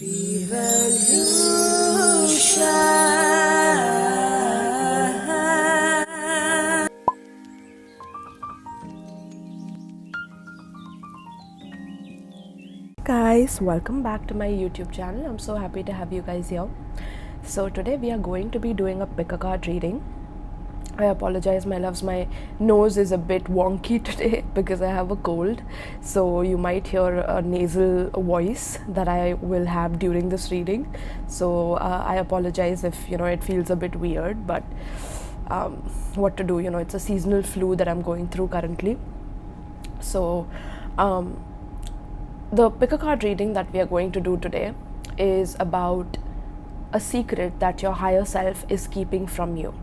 VriEvolution. Guys, welcome back to my YouTube channel. I'm so happy to have you guys here. So today we are going to be doing a pick a card reading. I apologize, my loves, my nose is a bit wonky today because I have a cold, so you might hear a nasal voice that I will have during this reading. So I apologize if it feels a bit weird, but what to do, it's a seasonal flu that I'm going through currently. So the pick a card reading that we are going to do today is about a secret that your higher self is keeping from you.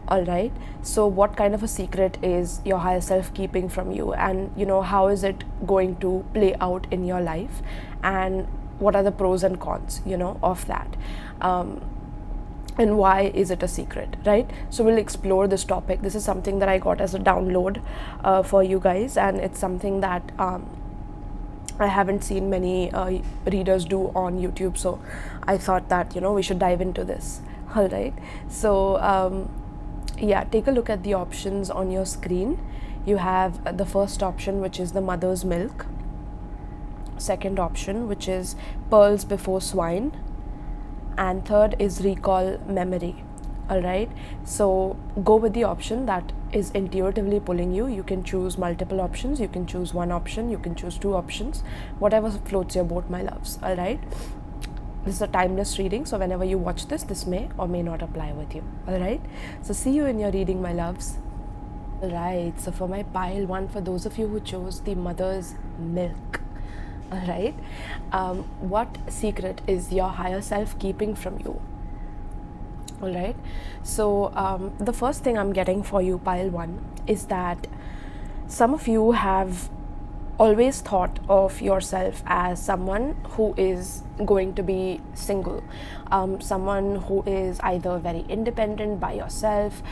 Alright, so what kind of a secret is your higher self keeping from you, and how is it going to play out in your life, and what are the pros and cons of that, and why is it a secret, right? So we'll explore this topic. This is something that I got as a download for you guys, and it's something that I haven't seen many readers do on YouTube, so I thought that we should dive into this. Alright, so yeah, take a look at the options on your screen. You have the first option, which is the mother's milk. Second option, which is pearls before swine. And third is recall memory. Alright, so go with the option that is intuitively pulling you. You can choose multiple options, you can choose one option, you can choose two options, whatever floats your boat, my loves. Alright, this is a timeless reading, so whenever you watch this may or may not apply with you. Alright, so see you in your reading, my loves. Alright, so for my pile one, for those of you who chose the mother's milk, alright, what secret is your higher self keeping from you? Alright, so the first thing I'm getting for you, pile one, is that some of you have always thought of yourself as someone who is going to be single, someone who is either very independent by yourself.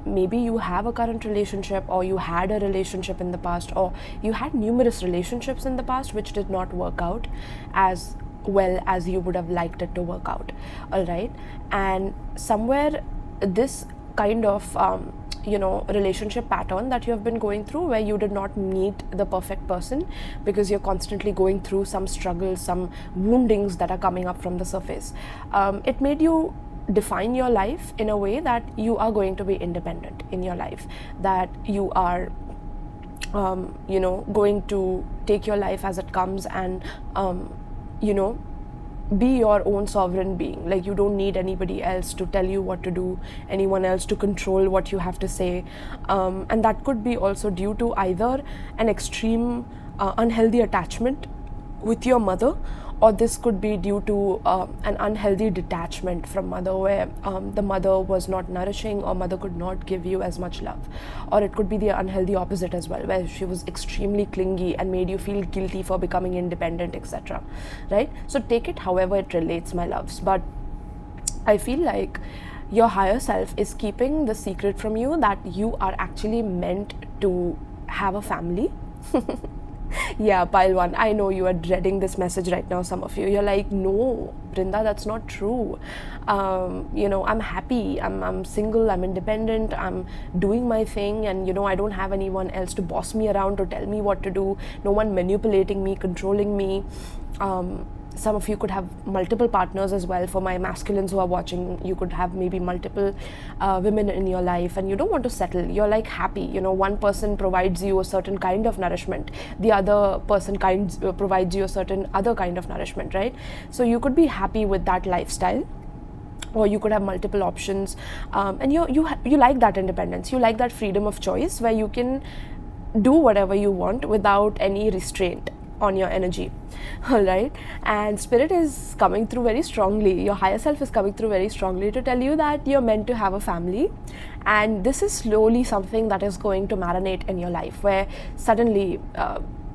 Maybe you have a current relationship, or you had a relationship in the past, or you had numerous relationships in the past which did not work out as well as you would have liked it to work out. Alright, and somewhere this kind of relationship pattern that you have been going through, where you did not meet the perfect person because you're constantly going through some struggles, some woundings that are coming up from the surface. It made you define your life in a way that you are going to be independent in your life, that you are going to take your life as it comes, and be your own sovereign being. Like, you don't need anybody else to tell you what to do, anyone else to control what you have to say, and that could be also due to either an extreme unhealthy attachment with your mother, or this could be due to an unhealthy detachment from mother, where the mother was not nourishing, or mother could not give you as much love. Or it could be the unhealthy opposite as well, where she was extremely clingy and made you feel guilty for becoming independent, etc. Right? So take it however it relates, my loves, but I feel like your higher self is keeping the secret from you that you are actually meant to have a family. Yeah, pile one, I know you are dreading this message right now. Some of you, you're like, no, Brinda, that's not true. I'm happy, I'm single, I'm independent, I'm doing my thing, and I don't have anyone else to boss me around, to tell me what to do, no one manipulating me, controlling me. Some of you could have multiple partners as well. For my masculines who are watching, you could have maybe multiple women in your life, and you don't want to settle. You're like happy. One person provides you a certain kind of nourishment, the other person provides you a certain other kind of nourishment, right? So you could be happy with that lifestyle, or you could have multiple options, and you like that independence. You like that freedom of choice, where you can do whatever you want without any restraint on your energy. Alright, and spirit is coming through very strongly, your higher self is coming through very strongly to tell you that you're meant to have a family, and this is slowly something that is going to marinate in your life, where suddenly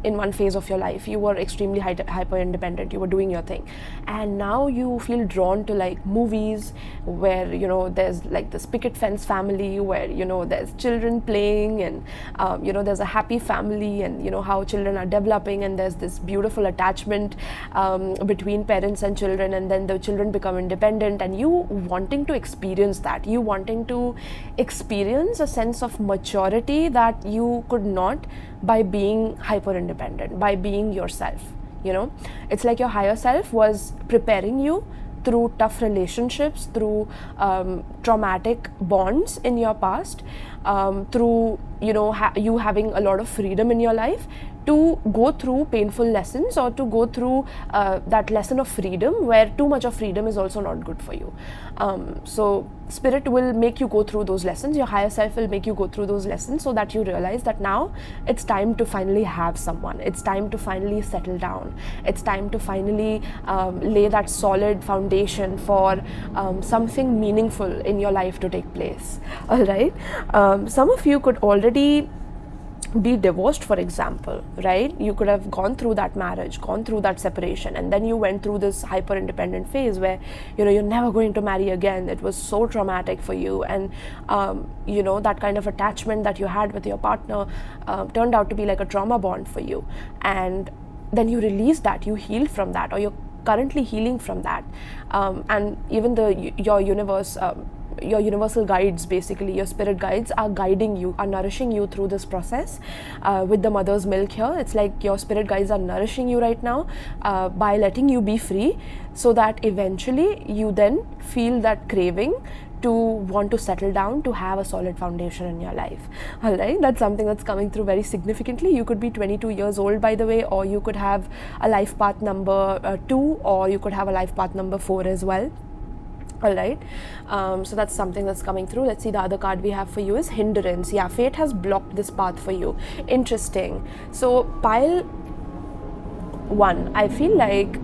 in one phase of your life you were extremely hyper independent, you were doing your thing, and now you feel drawn to like movies where, you know, there's like this picket fence family where, you know, there's children playing and you know, there's a happy family, and you know how children are developing, and there's this beautiful attachment between parents and children, and then the children become independent, and you wanting to experience that, you wanting to experience a sense of maturity that you could not by being hyper independent, by being yourself. You know, it's like your higher self was preparing you through tough relationships, through traumatic bonds in your past, through, you know, you having a lot of freedom in your life, to go through painful lessons, or to go through that lesson of freedom where too much of freedom is also not good for you. So spirit will make you go through those lessons, your higher self will make you go through those lessons, so that you realize that now it's time to finally have someone, it's time to finally settle down, it's time to finally lay that solid foundation for something meaningful in your life to take place. All right, some of you could already be divorced, for example, right? You could have gone through that marriage, gone through that separation, and then you went through this hyper independent phase where, you know, you're never going to marry again. It was so traumatic for you, and you know, that kind of attachment that you had with your partner turned out to be like a trauma bond for you, and then you released that, you healed from that, or you're currently healing from that, and even your universal guides, basically your spirit guides, are guiding you, are nourishing you through this process with the mother's milk here. It's like your spirit guides are nourishing you right now by letting you be free, so that eventually you then feel that craving to want to settle down, to have a solid foundation in your life. All right, that's something that's coming through very significantly. You could be 22 years old, by the way, or you could have a life path number 2, or you could have a life path number 4 as well. All right, so that's something that's coming through. Let's see, the other card we have for you is hindrance. Yeah, fate has blocked this path for you. Interesting. So pile 1, I feel like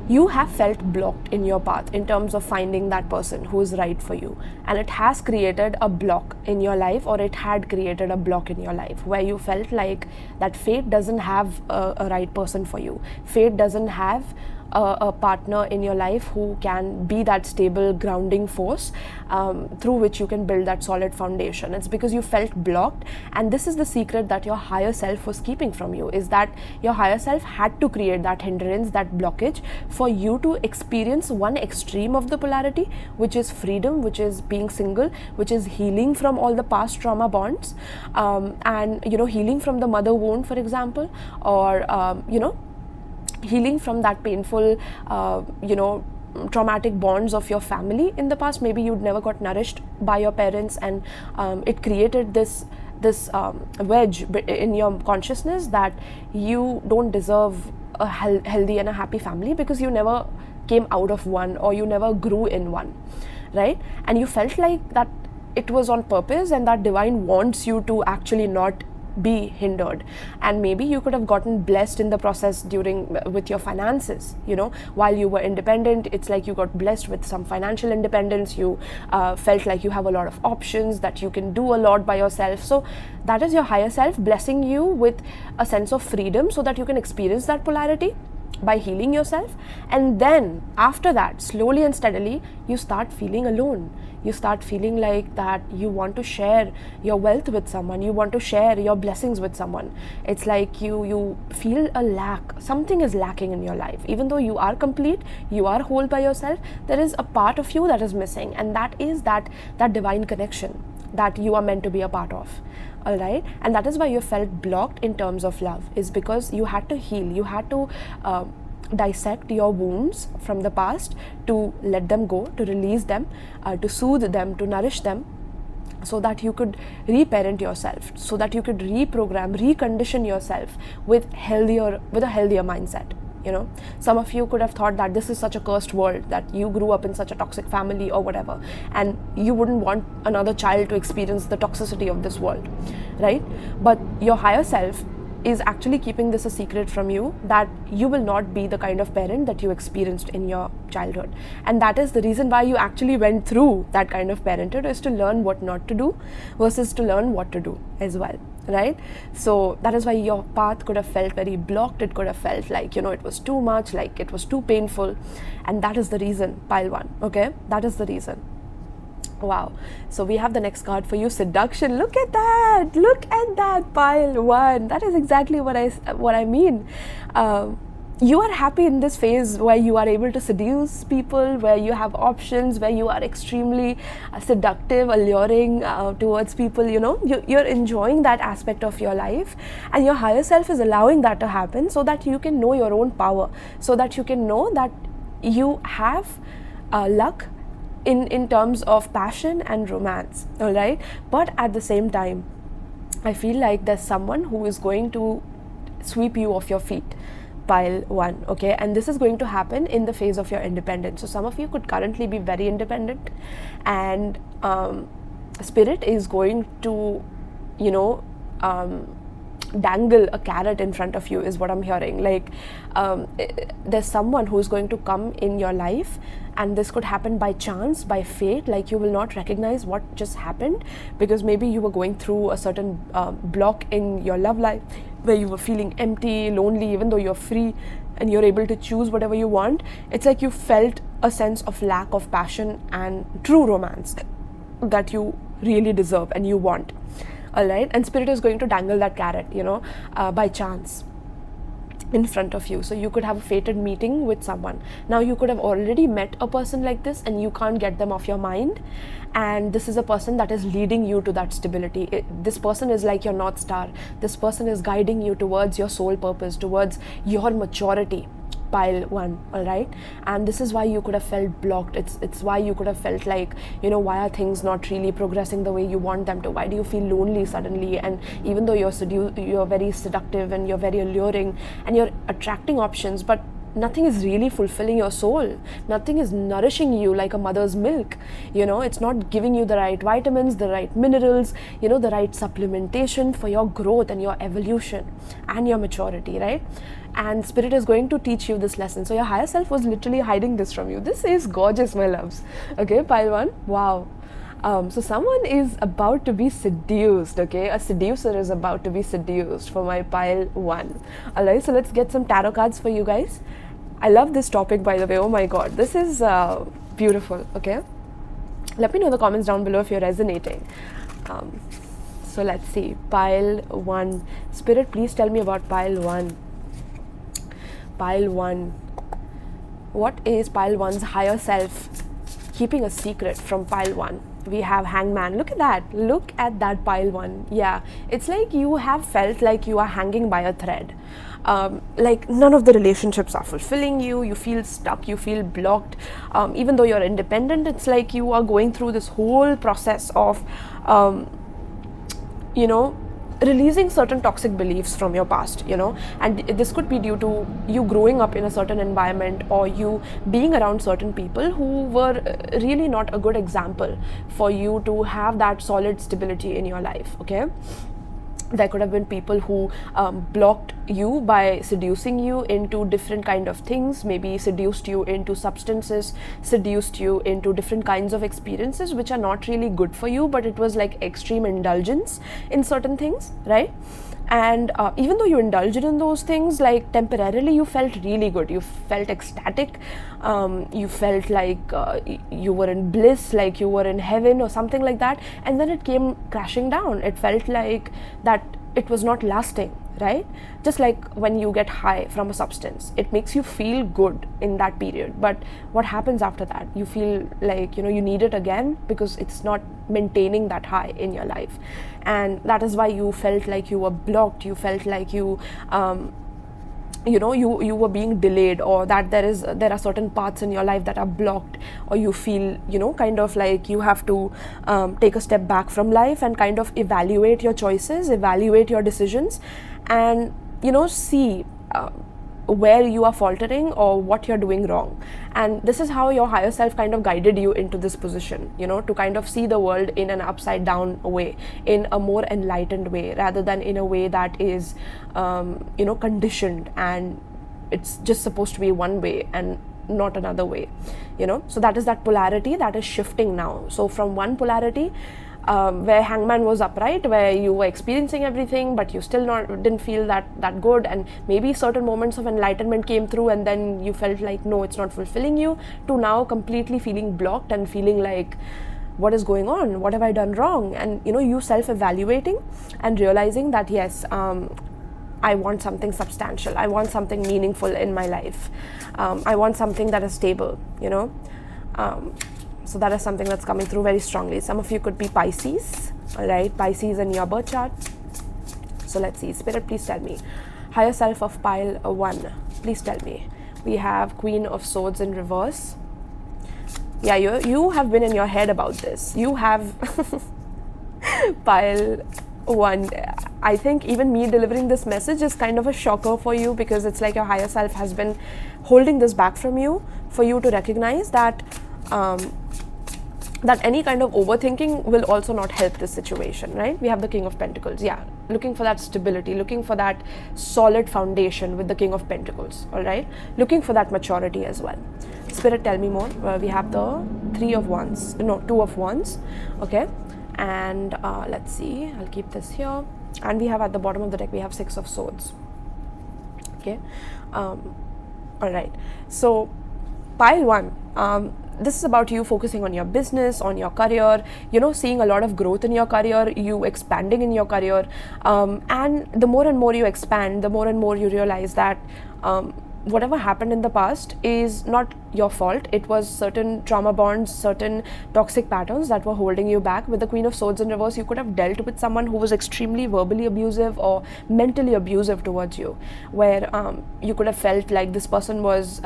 you have felt blocked in your path in terms of finding that person who is right for you, and it has created a block in your life, or it had created a block in your life where you felt like that fate doesn't have a right person for you. Fate doesn't have a partner in your life who can be that stable grounding force through which you can build that solid foundation. It's because you felt blocked, and this is the secret that your higher self was keeping from you, is that your higher self had to create that hindrance, that blockage, for you to experience one extreme of the polarity, which is freedom, which is being single, which is healing from all the past trauma bonds, and, you know, healing from the mother wound, for example, or you know, healing from that painful you know, traumatic bonds of your family in the past. Maybe you'd never got nourished by your parents, and it created this wedge in your consciousness that you don't deserve a healthy and a happy family because you never came out of one, or you never grew in one, right? And you felt like that it was on purpose, and that divine wants you to actually not be hindered. And maybe you could have gotten blessed in the process with your finances, you know, while you were independent. It's like you got blessed with some financial independence. You felt like you have a lot of options, that you can do a lot by yourself. So that is your higher self blessing you with a sense of freedom, so that you can experience that polarity by healing yourself. And then after that, slowly and steadily, you start feeling alone. You start feeling like that you want to share your wealth with someone, you want to share your blessings with someone. It's like you feel a lack, something is lacking in your life. Even though you are complete, you are whole by yourself, there is a part of you that is missing, and that is that divine connection that you are meant to be a part of. All right, and that is why you felt blocked in terms of love, is because you had to heal, you had to dissect your wounds from the past, to let them go, to release them, to soothe them, to nourish them, so that you could reparent yourself, so that you could reprogram, recondition yourself with a healthier mindset. You know, some of you could have thought that this is such a cursed world, that you grew up in such a toxic family or whatever, and you wouldn't want another child to experience the toxicity of this world, right? But your higher self is actually keeping this a secret from you, that you will not be the kind of parent that you experienced in your childhood. And that is the reason why you actually went through that kind of parenthood, is to learn what not to do versus to learn what to do as well, right? So that is why your path could have felt very blocked. It could have felt like, you know, it was too much, like it was too painful. And that is the reason, pile 1, okay? That is the reason. Wow. So we have the next card for you, seduction. Look at that, pile 1. That is exactly what I mean. You are happy in this phase where you are able to seduce people, where you have options, where you are extremely seductive, alluring towards people, you know. You're enjoying that aspect of your life, and your higher self is allowing that to happen so that you can know your own power, so that you can know that you have luck in terms of passion and romance, all right? But at the same time, I feel like there's someone who is going to sweep you off your feet, pile 1, okay? And this is going to happen in the phase of your independence. So some of you could currently be very independent, and spirit is going to, you know, dangle a carrot in front of you, is what I'm hearing. Like there's someone who's going to come in your life, and this could happen by chance, by fate. Like you will not recognize what just happened, because maybe you were going through a certain block in your love life where you were feeling empty, lonely, even though you're free and you're able to choose whatever you want. It's like you felt a sense of lack of passion and true romance that you really deserve and you want. All right, and spirit is going to dangle that carrot, you know, by chance in front of you. So you could have a fated meeting with someone. Now you could have already met a person like this and you can't get them off your mind, and this is a person that is leading you to that stability. This person is like your North Star. This person is guiding you towards your soul purpose, towards your maturity, pile 1, all right? And this is why you could have felt blocked. It's why you could have felt like, you know, why are things not really progressing the way you want them to? Why do you feel lonely suddenly? And even though you're very seductive and you're very alluring and you're attracting options, but nothing is really fulfilling your soul. Nothing is nourishing you like a mother's milk. You know, it's not giving you the right vitamins, the right minerals, you know, the right supplementation for your growth and your evolution and your maturity, right? And spirit is going to teach you this lesson. So your higher self was literally hiding this from you. This is gorgeous, my loves. Okay, pile 1. Wow. So someone is about to be seduced, okay? A seducer is about to be seduced for my pile 1. Alright, so let's get some tarot cards for you guys. I love this topic, by the way. Oh my god, this is beautiful, okay? Let me know in the comments down below if you're resonating. So let's see, pile 1. Spirit, please tell me about pile 1. Pile 1. What is pile 1's higher self keeping a secret from pile 1? We have hangman. Look at that. Look at that, pile 1. Yeah, it's like you have felt like you are hanging by a thread. Like none of the relationships are fulfilling you. You feel stuck. You feel blocked. Even though you're independent, it's like you are going through this whole process of, you know, releasing certain toxic beliefs from your past, you know, and this could be due to you growing up in a certain environment, or you being around certain people who were really not a good example for you to have that solid stability in your life, okay? There could have been people who blocked you by seducing you into different kind of things, maybe seduced you into substances, seduced you into different kinds of experiences which are not really good for you, but it was like extreme indulgence in certain things, right? And even though you indulged in those things, like temporarily you felt really good, you felt ecstatic, you felt like you were in bliss, like you were in heaven or something like that, and then it came crashing down. It felt like that it was not lasting, right? Just like when you get high from a substance, it makes you feel good in that period, but what happens after that? You feel like, you know, you need it again because it's not maintaining that high in your life. And that is why you felt like you were blocked. You felt like you you know, you were being delayed, or that there are certain paths in your life that are blocked, or you feel, you know, kind of like you have to take a step back from life and kind of evaluate your choices, evaluate your decisions, and, you know, see where you are faltering or what you're doing wrong. And this is how your higher self kind of guided you into this position, you know, to kind of see the world in an upside down way, in a more enlightened way, rather than in a way that is you know, conditioned, and it's just supposed to be one way and not another way, you know. So that is that polarity that is shifting now. So from one polarity, where hangman was upright, where you were experiencing everything but you still didn't feel that good, and maybe certain moments of enlightenment came through and then you felt like no, it's not fulfilling you, to now completely feeling blocked and feeling like, what is going on, what have I done wrong? And you self-evaluating and realizing that yes, I want something substantial, I want something meaningful in my life, I want something that is stable, so that is something that's coming through very strongly. Some of you could be Pisces, all right, Pisces in your birth chart. So let's see, Spirit, please tell me. Higher self of pile 1, please tell me. We have Queen of Swords in reverse. Yeah, you have been in your head about this. You have pile 1. I think even me delivering this message is kind of a shocker for you, because it's like your higher self has been holding this back from you, for you to recognize that that any kind of overthinking will also not help this situation, right? We have the King of Pentacles. Yeah, looking for that stability, looking for that solid foundation with the King of Pentacles, all right? Looking for that maturity as well. Spirit, tell me more. We have the 2 of Wands, okay? And let's see, I'll keep this here. And we have at the bottom of the deck, we have 6 of Swords, okay? All right, so pile 1, this is about you focusing on your business, on your career, seeing a lot of growth in your career, you expanding in your career, and the more and more you expand, the more and more you realize that whatever happened in the past is not your fault. It was certain trauma bonds, certain toxic patterns that were holding you back. With the Queen of Swords in reverse, you could have dealt with someone who was extremely verbally abusive or mentally abusive towards you, where you could have felt like this person was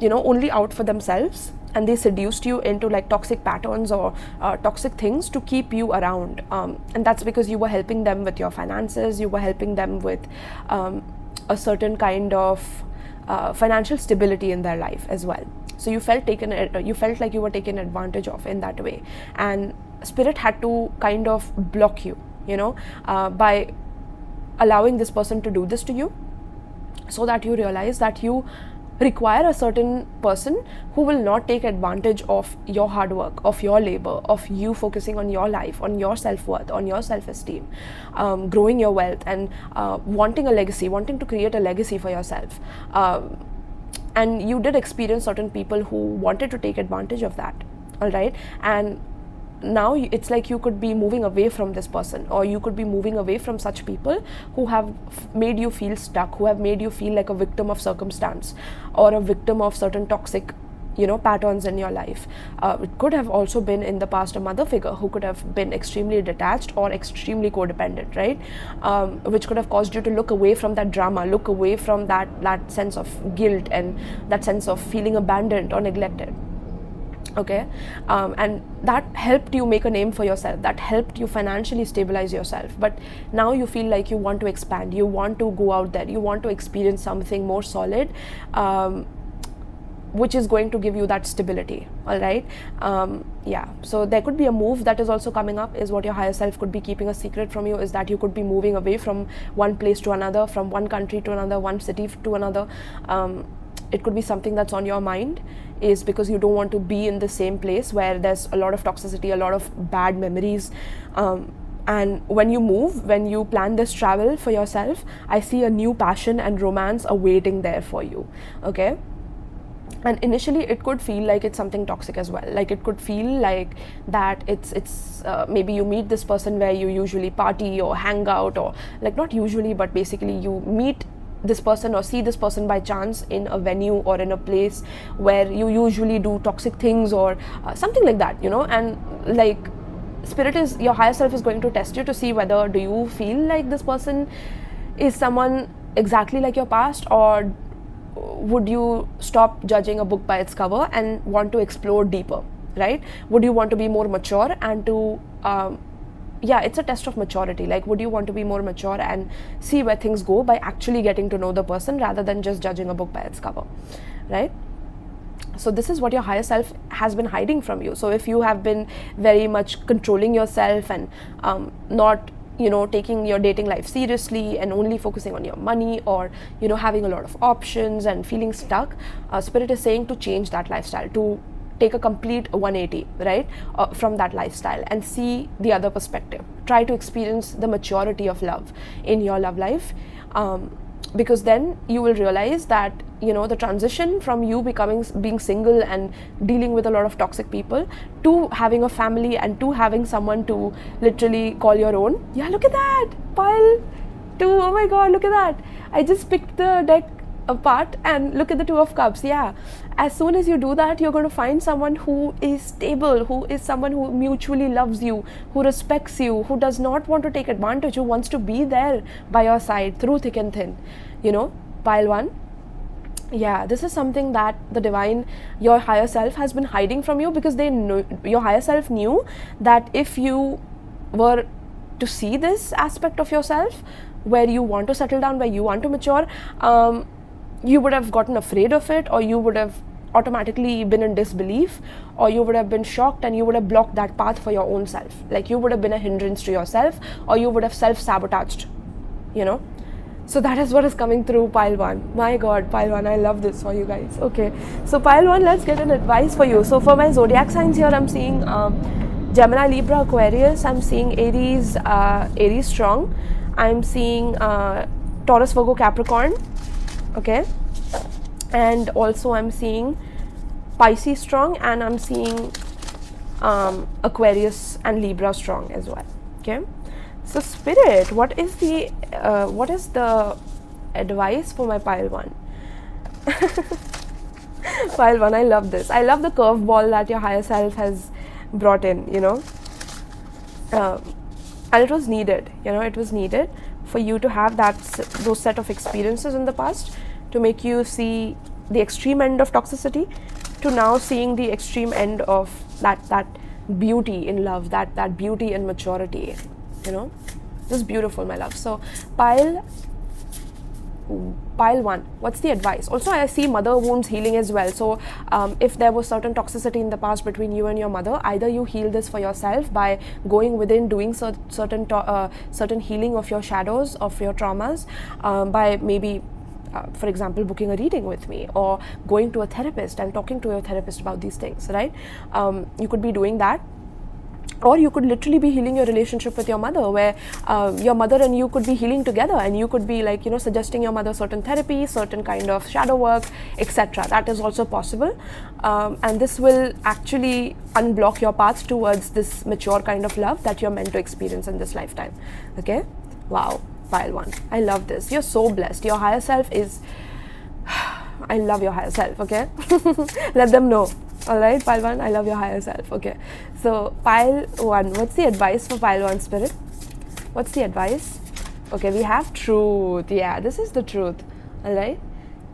only out for themselves, and they seduced you into like toxic patterns or toxic things to keep you around, and that's because you were helping them with your finances, you were helping them with a certain kind of financial stability in their life as well. So you felt like you were taken advantage of in that way, and Spirit had to kind of block you, by allowing this person to do this to you, so that you realize that you require a certain person who will not take advantage of your hard work, of your labor, of you focusing on your life, on your self-worth, on your self-esteem, growing your wealth, and wanting a legacy, wanting to create a legacy for yourself. And you did experience certain people who wanted to take advantage of that, all right? And now it's like you could be moving away from this person, or you could be moving away from such people who have made you feel stuck, who have made you feel like a victim of circumstance or a victim of certain toxic patterns in your life. It could have also been in the past a mother figure who could have been extremely detached or extremely codependent, right? Which could have caused you to look away from that drama, look away from that sense of guilt and that sense of feeling abandoned or neglected. Okay, and that helped you make a name for yourself, that helped you financially stabilize yourself. But now you feel like you want to expand, you want to go out there, you want to experience something more solid, which is going to give you that stability, all right? Yeah, so there could be a move that is also coming up, is what your higher self could be keeping a secret from you, is that you could be moving away from one place to another, from one country to another, one city to another. It could be something that's on your mind, is because you don't want to be in the same place where there's a lot of toxicity, a lot of bad memories. And when you move, when you plan this travel for yourself, I see a new passion and romance awaiting there for you, okay? And initially it could feel like it's something toxic as well. Like it could feel like that it's maybe you meet this person where you usually party or hang out, or like not usually, but basically you meet this person or see this person by chance in a venue or in a place where you usually do toxic things or something like that, and like Spirit is, your higher self is going to test you to see whether do you feel like this person is someone exactly like your past, or would you stop judging a book by its cover and want to explore deeper, right? Would you want to be more mature and to yeah, it's a test of maturity. Like, would you want to be more mature and see where things go by actually getting to know the person rather than just judging a book by its cover, right? So this is what your higher self has been hiding from you. So if you have been very much controlling yourself and not taking your dating life seriously and only focusing on your money, or having a lot of options and feeling stuck, Spirit is saying to change that lifestyle, to take a complete 180, right, from that lifestyle and see the other perspective. Try to experience the maturity of love in your love life, because then you will realize that, you know, the transition from you being single and dealing with a lot of toxic people to having a family and to having someone to literally call your own. Yeah, look at that, pile 2. Oh my god, look at that. I just picked the deck apart and look at the 2 of cups. Yeah, as soon as you do that, you're going to find someone who is stable, who is someone who mutually loves you, who respects you, who does not want to take advantage, who wants to be there by your side through thick and thin, you know. Pile 1. Yeah, this is something that the divine, your higher self, has been hiding from you, because they know, your higher self knew that if you were to see this aspect of yourself where you want to settle down, where you want to mature, you would have gotten afraid of it, or you would have automatically been in disbelief, or you would have been shocked and you would have blocked that path for your own self. Like, you would have been a hindrance to yourself, or you would have self-sabotaged, you know. So that is what is coming through pile 1. My god, pile 1, I love this for you guys. Okay, so pile 1, let's get an advice for you. So for my zodiac signs here, I'm seeing Gemini, Libra, Aquarius. I'm seeing Aries, Aries strong. I'm seeing Taurus, Virgo, Capricorn. Okay, and also I'm seeing Pisces strong, and I'm seeing Aquarius and Libra strong as well. Okay, so Spirit, what is the advice for my pile 1? Pile 1, I love this. I love the curveball that your higher self has brought in, you know, and it was needed, you know, it was needed for you to have those set of experiences in the past to make you see the extreme end of toxicity, to now seeing the extreme end of that beauty in love, that beauty in maturity, you know. This is beautiful, my love. So pile 1, what's the advice? Also, I see mother wounds healing as well. So if there was certain toxicity in the past between you and your mother, either you heal this for yourself by going within, doing certain healing of your shadows, of your traumas, by maybe for example, booking a reading with me, or going to a therapist and talking to your therapist about these things, right? You could be doing that. Or you could literally be healing your relationship with your mother, where your mother and you could be healing together, and you could be, like, you know, suggesting your mother certain therapy, certain kind of shadow work, etc. That is also possible, and this will actually unblock your path towards this mature kind of love that you're meant to experience in this lifetime. Okay, wow, pile 1, I love this. You're so blessed. Your higher self is I love your higher self. Okay, let them know. Alright, pile 1, I love your higher self. Okay, so pile 1, what's the advice for pile 1, Spirit? What's the advice? Okay, we have truth. Yeah, this is the truth. Alright,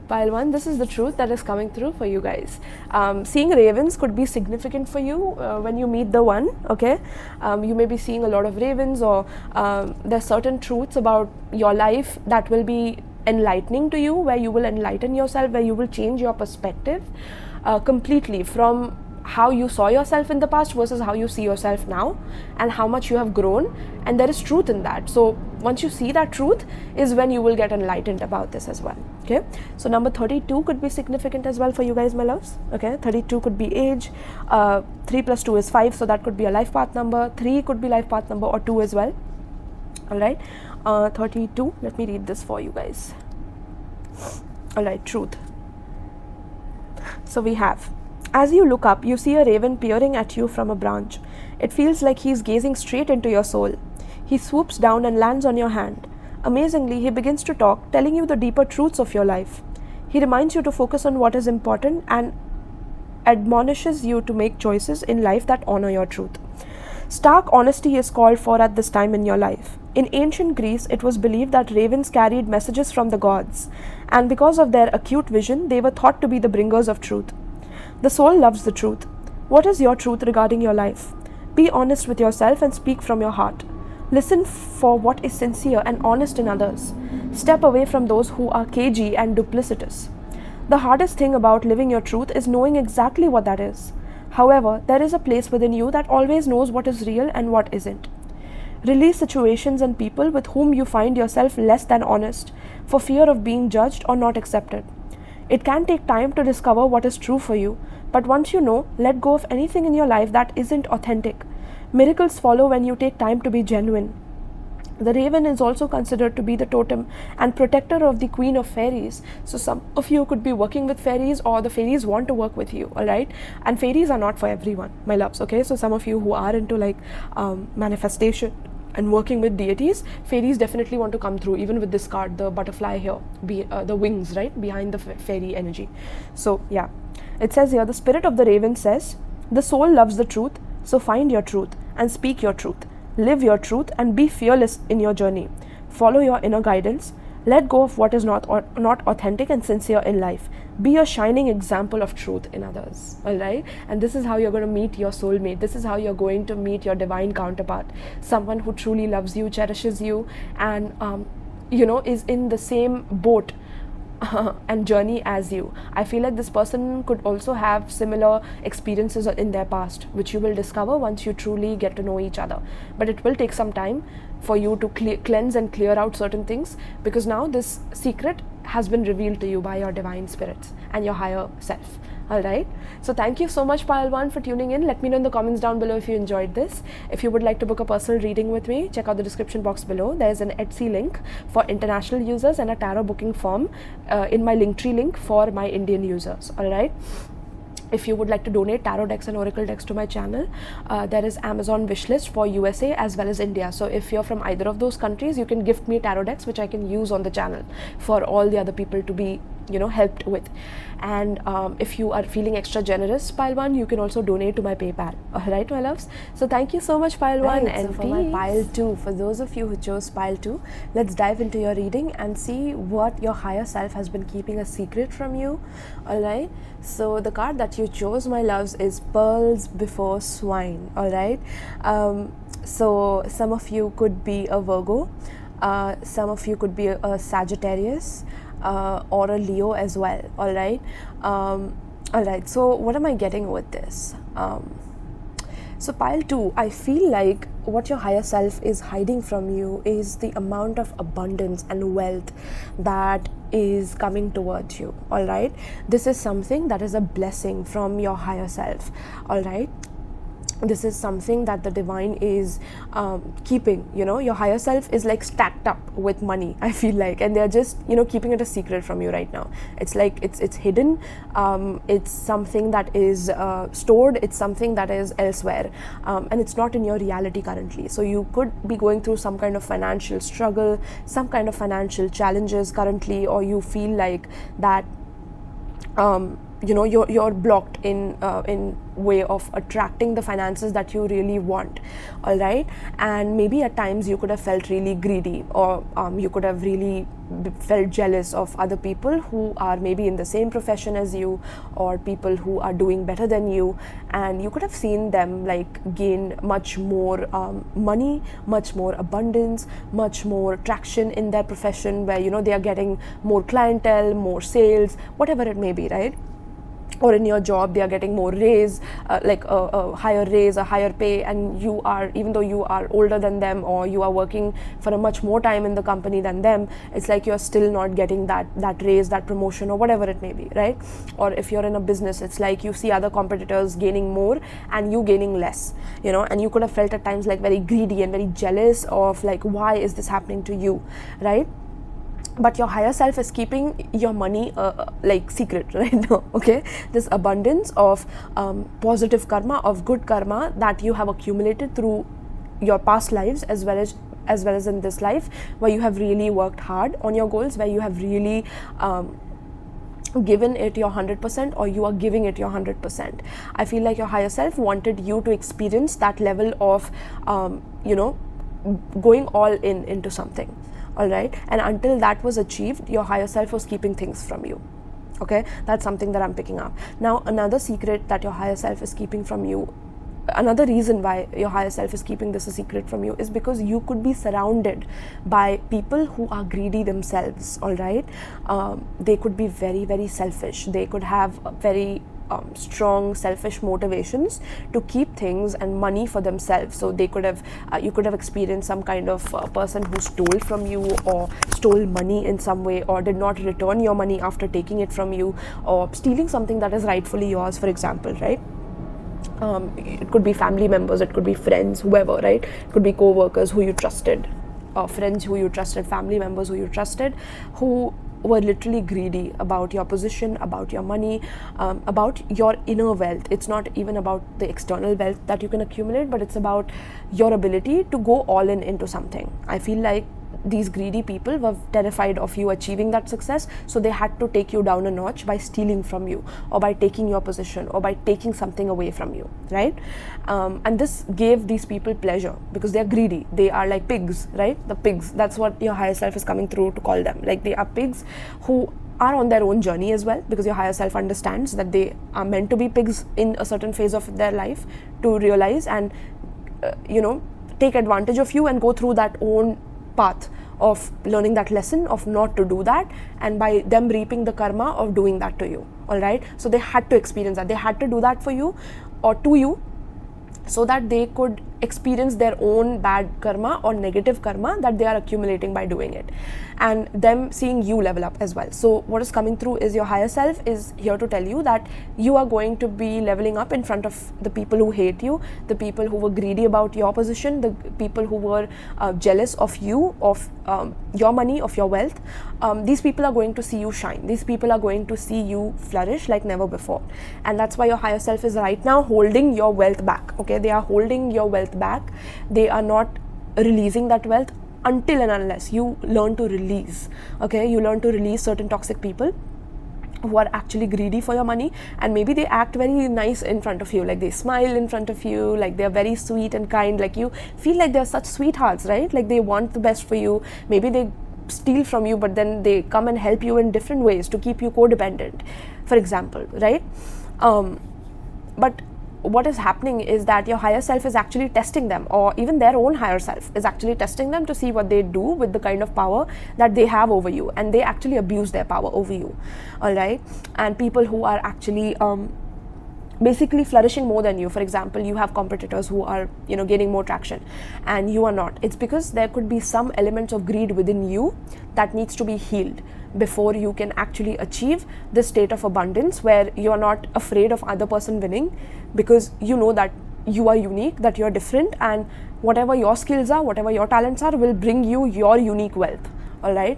pile 1, this is the truth that is coming through for you guys. Seeing ravens could be significant for you when you meet the one. Okay, you may be seeing a lot of ravens, or there's certain truths about your life that will be enlightening to you, where you will enlighten yourself, where you will change your perspective completely from how you saw yourself in the past versus how you see yourself now, and how much you have grown, and there is truth in that. So once you see that truth is when you will get enlightened about this as well. Okay, so number 32 could be significant as well for you guys, my loves. Okay, 32 could be age, 3 plus 2 is 5, so that could be a life path number. 3 could be life path number, or 2 as well. Alright, 32, let me read this for you guys. Alright, truth. So we have, as you look up, you see a raven peering at you from a branch. It feels like he's gazing straight into your soul. He swoops down and lands on your hand. Amazingly, he begins to talk, telling you the deeper truths of your life. He reminds you to focus on what is important and admonishes you to make choices in life that honor your truth. Stark honesty is called for at this time in your life. In ancient Greece, it was believed that ravens carried messages from the gods, and because of their acute vision, they were thought to be the bringers of truth. The soul loves the truth. What is your truth regarding your life? Be honest with yourself and speak from your heart. Listen for what is sincere and honest in others. Step away from those who are cagey and duplicitous. The hardest thing about living your truth is knowing exactly what that is. However, there is a place within you that always knows what is real and what isn't. Release situations and people with whom you find yourself less than honest for fear of being judged or not accepted. It can take time to discover what is true for you, but once you know, let go of anything in your life that isn't authentic. Miracles follow when you take time to be genuine. The raven is also considered to be the totem and protector of the queen of fairies. So some of you could be working with fairies, or the fairies want to work with you, all right? And fairies are not for everyone, my loves, okay? So some of you who are into like manifestation and working with deities, fairies definitely want to come through, even with this card, the butterfly here, the wings, right, behind the fairy energy. So yeah, it says here, the spirit of the raven says, the soul loves the truth, so find your truth and speak your truth. Live your truth and be fearless in your journey. Follow your inner guidance. Let go of what is not authentic and sincere in life. Be a shining example of truth in others, all right? And this is how you're going to meet your soulmate. This is how you're going to meet your divine counterpart, someone who truly loves you, cherishes you, and is in the same boat and journey as you. I feel like this person could also have similar experiences in their past, which you will discover once you truly get to know each other. But it will take some time for you to cleanse and clear out certain things, because now this secret has been revealed to you by your divine spirits and your higher self. All right, so thank you so much, Pile 1, for tuning in. Let me know in the comments down below if you enjoyed this. If you would like to book a personal reading with me, check out the description box below. There's an Etsy link for international users and a tarot booking form in my Linktree link for my Indian users. All right. If you would like to donate tarot decks and oracle decks to my channel, there is Amazon wishlist for USA as well as India. So if you're from either of those countries, you can gift me tarot decks, which I can use on the channel for all the other people to be helped with. And if you are feeling extra generous, Pile 1, you can also donate to my PayPal. All right, my loves. So thank you so much, Pile 1. And so for my Pile 2, for those of you who chose Pile 2, let's dive into your reading and see what your higher self has been keeping a secret from you. All right. So the card that you chose, my loves, is Pearls Before Swine. All right. So some of you could be a Virgo, some of you could be a Sagittarius, or a Leo as well. All right. All right. So what am I getting with this? So Pile 2, I feel like what your higher self is hiding from you is the amount of abundance and wealth that is coming towards you. All right. This is something that is a blessing from your higher self. All right. This is something that the divine is keeping. Your higher self is like stacked up with money, I feel like, and they're just keeping it a secret from you right now. It's like it's hidden. It's something that is stored. It's something that is elsewhere, and it's not in your reality currently. So you could be going through some kind of financial struggle, some kind of financial challenges currently, or you feel like that you're blocked in way of attracting the finances that you really want. All right. And maybe at times you could have felt really greedy, or you could have really felt jealous of other people who are maybe in the same profession as you, or people who are doing better than you, and you could have seen them like gain much more money, much more abundance, much more traction in their profession, where they are getting more clientele, more sales, whatever it may be, right? Or in your job they are getting more raise, like a higher raise, a higher pay, and you are, even though you are older than them, or you are working for a much more time in the company than them, it's like you're still not getting that raise, that promotion, or whatever it may be, right? Or if you're in a business, it's like you see other competitors gaining more and you gaining less, and you could have felt at times like very greedy and very jealous of like, why is this happening to you, right? But your higher self is keeping your money like secret right now. Okay, this abundance of positive karma, of good karma that you have accumulated through your past lives, as well as in this life, where you have really worked hard on your goals, where you have really given it your 100%, or you are giving it your 100%. I feel like your higher self wanted you to experience that level of going all into something. All right. And until that was achieved, your higher self was keeping things from you. Okay, that's something that I'm picking up. Now, another secret that your higher self is keeping from you, another reason why your higher self is keeping this a secret from you, is because you could be surrounded by people who are greedy themselves. All right. They could be very, very selfish. They could have very strong selfish motivations to keep things and money for themselves. So they could have you could have experienced some kind of person who stole from you, or stole money in some way, or did not return your money after taking it from you, or stealing something that is rightfully yours, for example, right? It could be family members, it could be friends, whoever, right? It could be co-workers who you trusted, friends who you trusted, family members who you trusted, who were literally greedy about your position, about your money, about your inner wealth. It's not even about the external wealth that you can accumulate, but it's about your ability to go all in into something. I feel like these greedy people were terrified of you achieving that success, so they had to take you down a notch by stealing from you, or by taking your position, or by taking something away from you, right? And this gave these people pleasure, because they are greedy. They are like pigs, right? The pigs, that's what your higher self is coming through to call them. Like, they are pigs who are on their own journey as well, because your higher self understands that they are meant to be pigs in a certain phase of their life, to realize and take advantage of you and go through that own path of learning that lesson of not to do that, and by them reaping the karma of doing that to you. All right, so they had to experience that. They had to do that for you, or to you, so that they could experience their own bad karma or negative karma that they are accumulating by doing it, and them seeing you level up as well. So what is coming through is your higher self is here to tell you that you are going to be leveling up in front of the people who hate you, the people who were greedy about your position, the people who were jealous of you, of your money, of your wealth. These people are going to see you shine. These people are going to see you flourish like never before, and that's why your higher self is right now holding your wealth back. Okay, they are holding your wealth back. They are not releasing that wealth until and unless you learn to release. Okay, you learn to release certain toxic people who are actually greedy for your money, and maybe they act very nice in front of you, like they smile in front of you, like they're very sweet and kind, like you feel like they're such sweethearts, right? Like they want the best for you. Maybe they steal from you, but then they come and help you in different ways to keep you codependent, for example, right? But what is happening is that your higher self is actually testing them, or even their own higher self is actually testing them to see what they do with the kind of power that they have over you, and they actually abuse their power over you. All right, and people who are actually basically flourishing more than you. For example, you have competitors who are gaining more traction and you are not. It's because there could be some elements of greed within you that needs to be healed before you can actually achieve this state of abundance, where you are not afraid of other person winning, because you know that you are unique, that you're different, and whatever your skills are, whatever your talents are, will bring you your unique wealth. All right,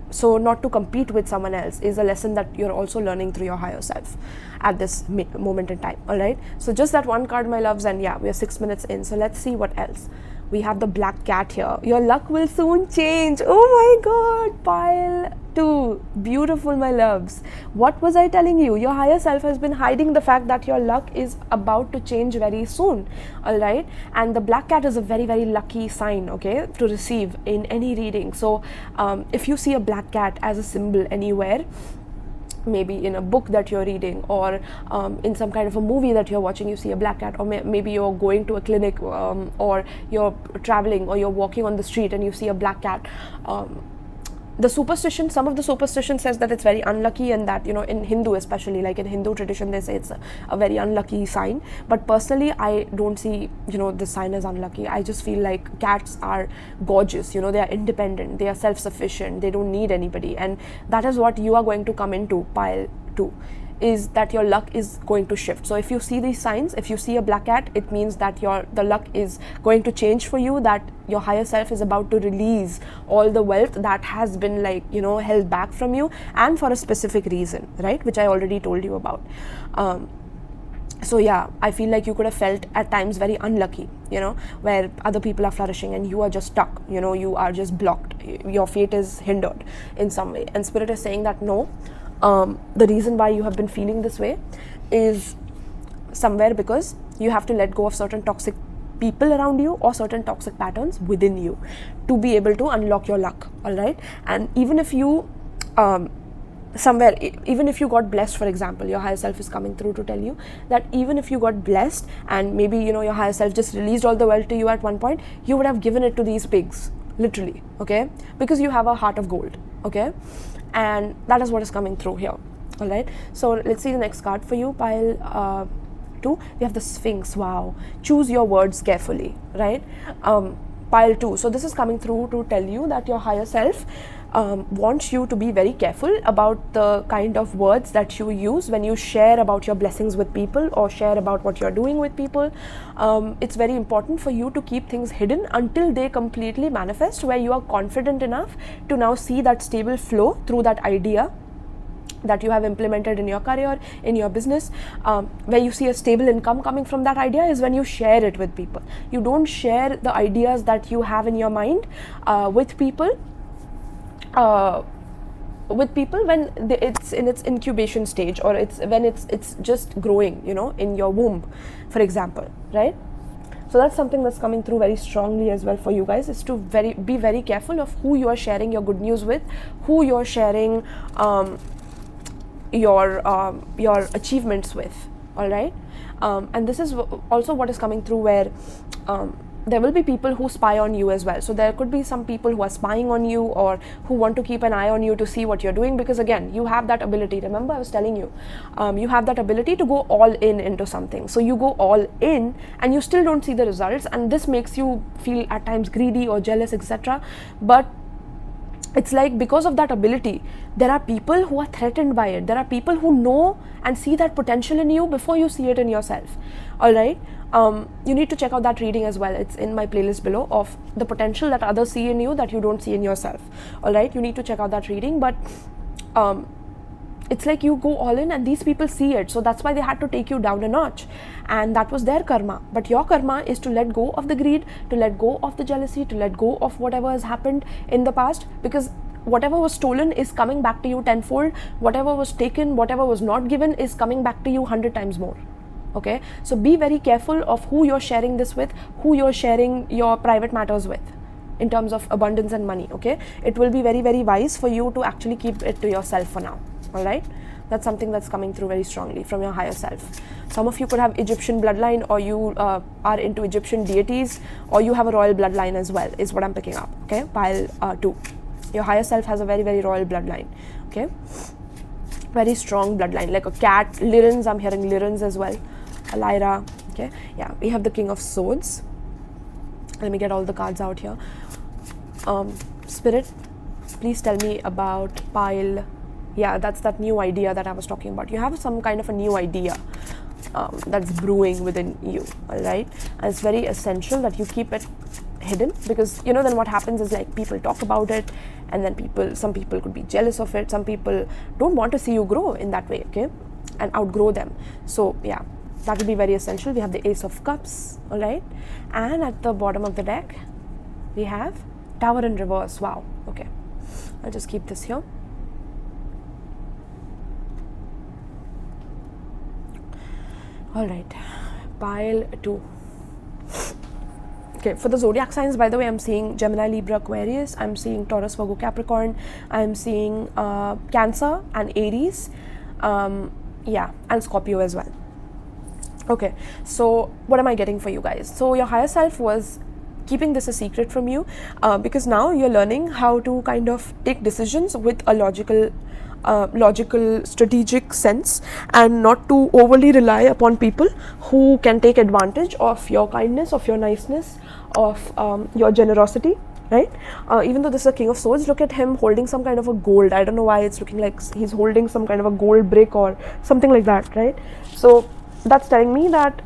so not to compete with someone else is a lesson that you're also learning through your higher self at this moment in time. All right, so just that one card, my loves, and yeah, we are 6 minutes in, so let's see what else. We have the black cat here. Your luck will soon change. Oh my god, pile 2. Beautiful, my loves. What was I telling you? Your higher self has been hiding the fact that your luck is about to change very soon. All right, and the black cat is a very, very lucky sign, okay, to receive in any reading. So if you see a black cat as a symbol anywhere, maybe in a book that you're reading, or in some kind of a movie that you're watching, you see a black cat, or maybe you're going to a clinic, or you're traveling, or you're walking on the street and you see a black cat, the superstition, some of the superstition says that it's very unlucky, and that in Hindu especially, like in Hindu tradition, they say it's a very unlucky sign. But personally, I don't see this sign as unlucky. I just feel like cats are gorgeous, they are independent, they are self-sufficient, they don't need anybody, and that is what you are going to come into pile 2, is that your luck is going to shift. So if you see these signs, if you see a black cat, it means that the luck is going to change for you, that your higher self is about to release all the wealth that has been held back from you, and for a specific reason, right, which I already told you about. So yeah, I feel like you could have felt at times very unlucky, where other people are flourishing and you are just stuck, you are just blocked, your fate is hindered in some way, and Spirit is saying that no, the reason why you have been feeling this way is somewhere because you have to let go of certain toxic people around you, or certain toxic patterns within you, to be able to unlock your luck. All right, and even if you even if you got blessed, for example, your higher self is coming through to tell you that even if you got blessed, and maybe your higher self just released all the wealth to you at one point, you would have given it to these pigs, literally, okay, because you have a heart of gold, okay, and that is what is coming through here. All right, so let's see the next card for you, pile 2. We have the Sphinx. Wow, choose your words carefully, right? Pile 2. So this is coming through to tell you that your higher self wants you to be very careful about the kind of words that you use when you share about your blessings with people or share about what you're doing with people. It's very important for you to keep things hidden until they completely manifest, where you are confident enough to now see that stable flow through that idea that you have implemented in your career, in your business. Where you see a stable income coming from that idea is when you share it with people. You don't share the ideas that you have in your mind with people when it's in its incubation stage, or when it's just growing, you know, in your womb, for example, right? So that's something that's coming through very strongly as well for you guys, is to be very careful of who you are sharing your good news with, who you're sharing your achievements with. All right, and this is also what is coming through, where there will be people who spy on you as well. So there could be some people who are spying on you, or who want to keep an eye on you to see what you're doing, because again, you have that ability. Remember, I was telling you, you have that ability to go all in into something. So you go all in and you still don't see the results, and this makes you feel at times greedy or jealous, etc. But it's like, because of that ability, there are people who are threatened by it. There are people who know and see that potential in you before you see it in yourself. All right, you need to check out that reading as well. It's in my playlist below, of the potential that others see in you that you don't see in yourself. All right, you need to check out that reading. But it's like you go all in and these people see it, so that's why they had to take you down a notch, and that was their karma. But your karma is to let go of the greed, to let go of the jealousy, to let go of whatever has happened in the past, because whatever was stolen is coming back to you tenfold. Whatever was taken, whatever was not given, is coming back to you 100 times more. Okay, so be very careful of who you're sharing this with, who you're sharing your private matters with in terms of abundance and money. Okay, it will be very, very wise for you to actually keep it to yourself for now. All right, that's something that's coming through very strongly from your higher self. Some of you could have Egyptian bloodline, or you are into Egyptian deities, or you have a royal bloodline as well, is what I'm picking up. Okay, pile 2. Your higher self has a very, very royal bloodline. Okay, very strong bloodline, like a cat. Lirens, I'm hearing Lirens as well. A Lyra. Okay, yeah, we have the King of Swords. Let me get all the cards out here. Spirit, please tell me about pile. Yeah, that's that new idea that I was talking about. You have some kind of a new idea that's brewing within you. All right, and it's very essential that you keep it hidden, because you know, then what happens is, like, people talk about it, and then some people could be jealous of it. Some people don't want to see you grow in that way, okay, and outgrow them. So yeah, that will be very essential. We have the Ace of Cups. All right, and at the bottom of the deck we have Tower in reverse. Wow. Okay, I'll just keep this here. All right, pile 2. Okay, for the zodiac signs, by the way, I'm seeing Gemini, Libra, Aquarius. I'm seeing Taurus, Virgo, Capricorn. I'm seeing Cancer and Aries. Yeah, and Scorpio as well. Okay, so what am I getting for you guys? So your higher self was keeping this a secret from you, because now you're learning how to kind of take decisions with a logical, strategic sense, and not to overly rely upon people who can take advantage of your kindness, of your niceness, of your generosity, right? Even though this is a King of Swords, look at him holding some kind of a gold. I don't know why it's looking like he's holding some kind of a gold brick or something like that, right? So that's telling me that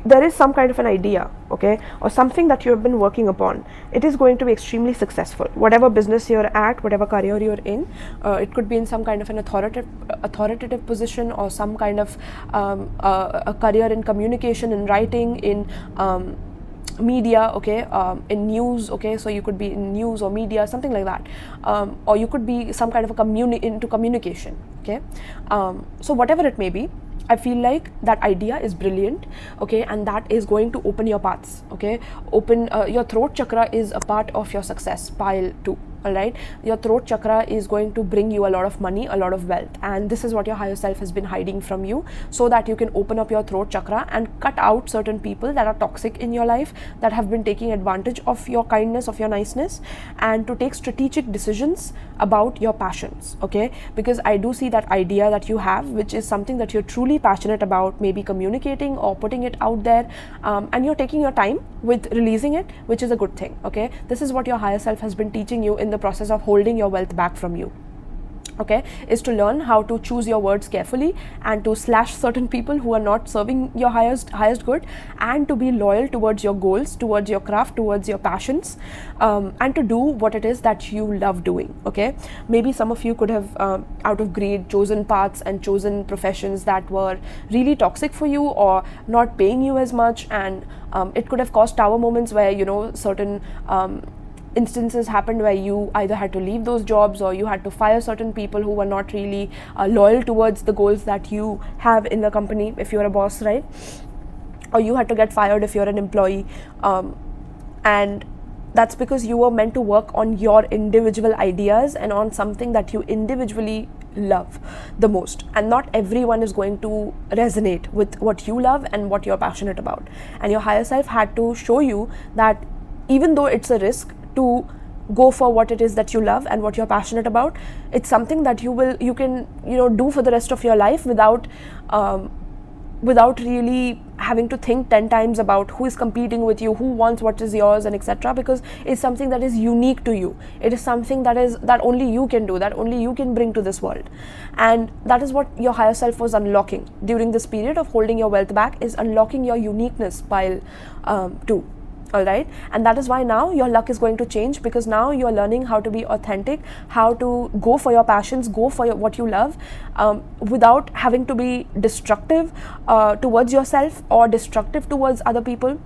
there is some kind of an idea, okay, or something that you have been working upon. It is going to be extremely successful. Whatever business you're at, whatever career you're in, it could be in some kind of an authoritative position, or some kind of a career in communication, in writing, in media, okay, in news, okay, so you could be in news or media, something like that, or you could be some kind of into communication, okay. So whatever it may be, I feel like that idea is brilliant, okay, and that is going to open your paths, okay. Open your throat chakra is a part of your success, pile 2, all right? Your throat chakra is going to bring you a lot of money, a lot of wealth, and this is what your higher self has been hiding from you, so that you can open up your throat chakra and cut out certain people that are toxic in your life, that have been taking advantage of your kindness, of your niceness, and to take strategic decisions about your passions, okay? Because I do see that idea that you have, which is something that you're truly passionate about, maybe communicating or putting it out there, and you're taking your time with releasing it, which is a good thing, okay? This is what your higher self has been teaching you in the process of holding your wealth back from you, okay, is to learn how to choose your words carefully and to slash certain people who are not serving your highest good, and to be loyal towards your goals, towards your craft, towards your passions, and to do what it is that you love doing, okay? Maybe some of you could have out of greed chosen paths and chosen professions that were really toxic for you or not paying you as much, and it could have caused tower moments where, you know, certain instances happened where you either had to leave those jobs or you had to fire certain people who were not really loyal towards the goals that you have in the company if you're a boss, right? Or you had to get fired if you're an employee, and that's because you were meant to work on your individual ideas and on something that you individually love the most, and not everyone is going to resonate with what you love and what you're passionate about. And your higher self had to show you that even though it's a risk to go for what it is that you love and what you're passionate about, it's something that you can do for the rest of your life without really having to think 10 times about who is competing with you, who wants what is yours, and etc., because it's something that is unique to you. It is something that only you can do, that only you can bring to this world. And that is what your higher self was unlocking during this period of holding your wealth back, is unlocking your uniqueness while too. All right, and that is why now your luck is going to change, because now you're learning how to be authentic, how to go for your passions, go for what you love, without having to be destructive towards yourself or destructive towards other people.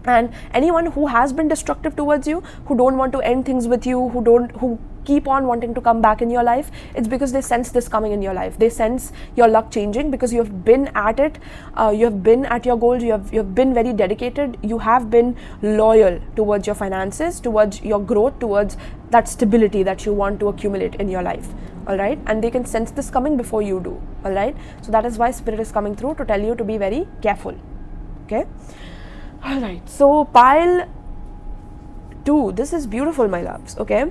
And anyone who has been destructive towards you, who don't want to end things with you, who keep on wanting to come back in your life, it's because they sense this coming in your life. They sense your luck changing because you have been at it, you have been at your goals, you have been very dedicated, you have been loyal towards your finances, towards your growth, towards that stability that you want to accumulate in your life. All right, and they can sense this coming before you do. All right, so that is why spirit is coming through to tell you to be very careful. Okay. All right, so pile 2, this is beautiful, my loves. Okay,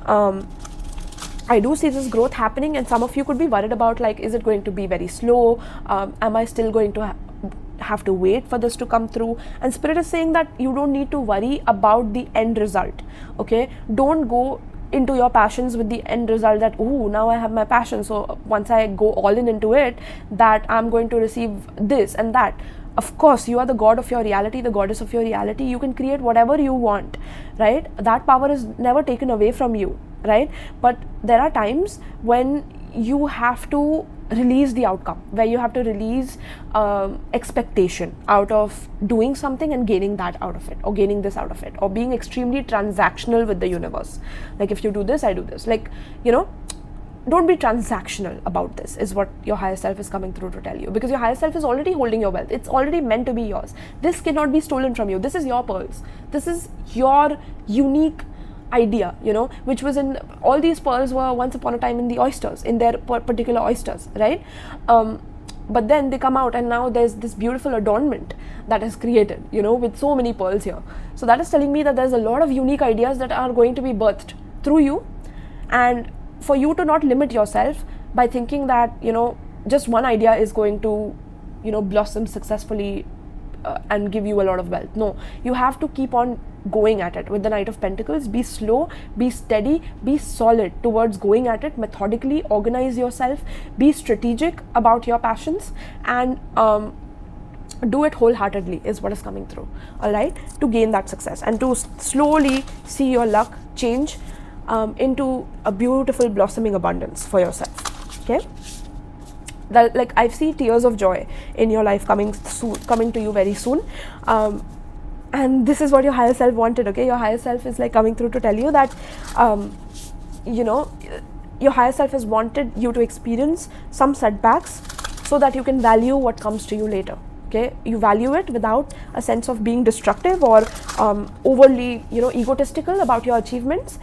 I do see this growth happening, and some of you could be worried about, like, is it going to be very slow? Am I still going to have to wait for this to come through? And spirit is saying that you don't need to worry about the end result. Okay, don't go into your passions with the end result that, oh, now I have my passion, so once I go all into it, that I'm going to receive this and that. Of course, you are the god of your reality, the goddess of your reality. You can create whatever you want, right? That power is never taken away from you, right? But there are times when you have to release the outcome, where you have to release expectation out of doing something and gaining that out of it, or gaining this out of it, or being extremely transactional with the universe. Like, if you do this, I do this. Like, don't be transactional about this, is what your higher self is coming through to tell you, because your higher self is already holding your wealth. It's already meant to be yours. This cannot be stolen from you. This is your pearls. This is your unique idea, which was in, all these pearls were once upon a time in the oysters, in their particular oysters, right? But then they come out, and now there's this beautiful adornment that is created, with so many pearls here. So that is telling me that there's a lot of unique ideas that are going to be birthed through you, and for you to not limit yourself by thinking that, just one idea is going to, blossom successfully and give you a lot of wealth. No, you have to keep on going at it with the Knight of Pentacles. Be slow, be steady, be solid towards going at it methodically. Organize yourself, be strategic about your passions, and do it wholeheartedly, is what is coming through. All right, to gain that success and to slowly see your luck change into a beautiful blossoming abundance for yourself. Okay, that, like, I see tears of joy in your life coming to you very soon, and this is what your higher self wanted. Okay, your higher self is like coming through to tell you that your higher self has wanted you to experience some setbacks so that you can value what comes to you later. Okay, you value it without a sense of being destructive or overly egotistical about your achievements,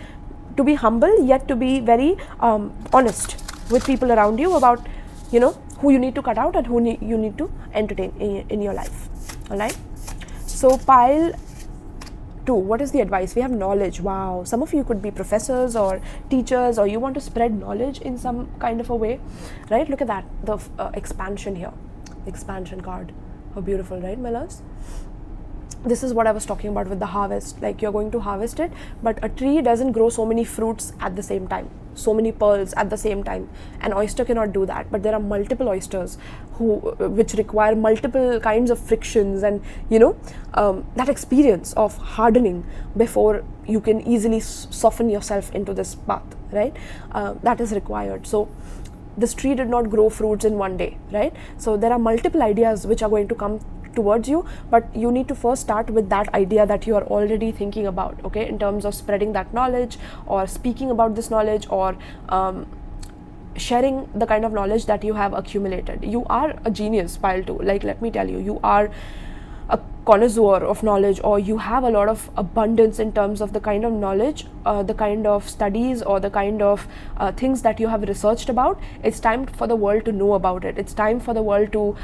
to be humble, yet to be very honest with people around you about, you know, who you need to cut out and who you need to entertain in your life. All right. So pile 2, what is the advice? We have knowledge. Wow, some of you could be professors or teachers, or you want to spread knowledge in some kind of a way, right? Look at that, the expansion here, expansion card. How beautiful, right, my loves? This is what I was talking about with the harvest. Like, you're going to harvest it, but a tree doesn't grow so many fruits at the same time, so many pearls at the same time. An oyster cannot do that, but there are multiple oysters which require multiple kinds of frictions and, you know, that experience of hardening before you can easily soften yourself into this path, right? That is required. So this tree did not grow fruits in one day, right? So there are multiple ideas which are going to come towards you, but you need to first start with that idea that you are already thinking about, okay, in terms of spreading that knowledge or speaking about this knowledge or sharing the kind of knowledge that you have accumulated. You are a genius, pile 2. Like, let me tell you, you are a connoisseur of knowledge, or you have a lot of abundance in terms of the kind of knowledge, the kind of studies, or the kind of things that you have researched about. It's time for the world to know about it. It's time for the world to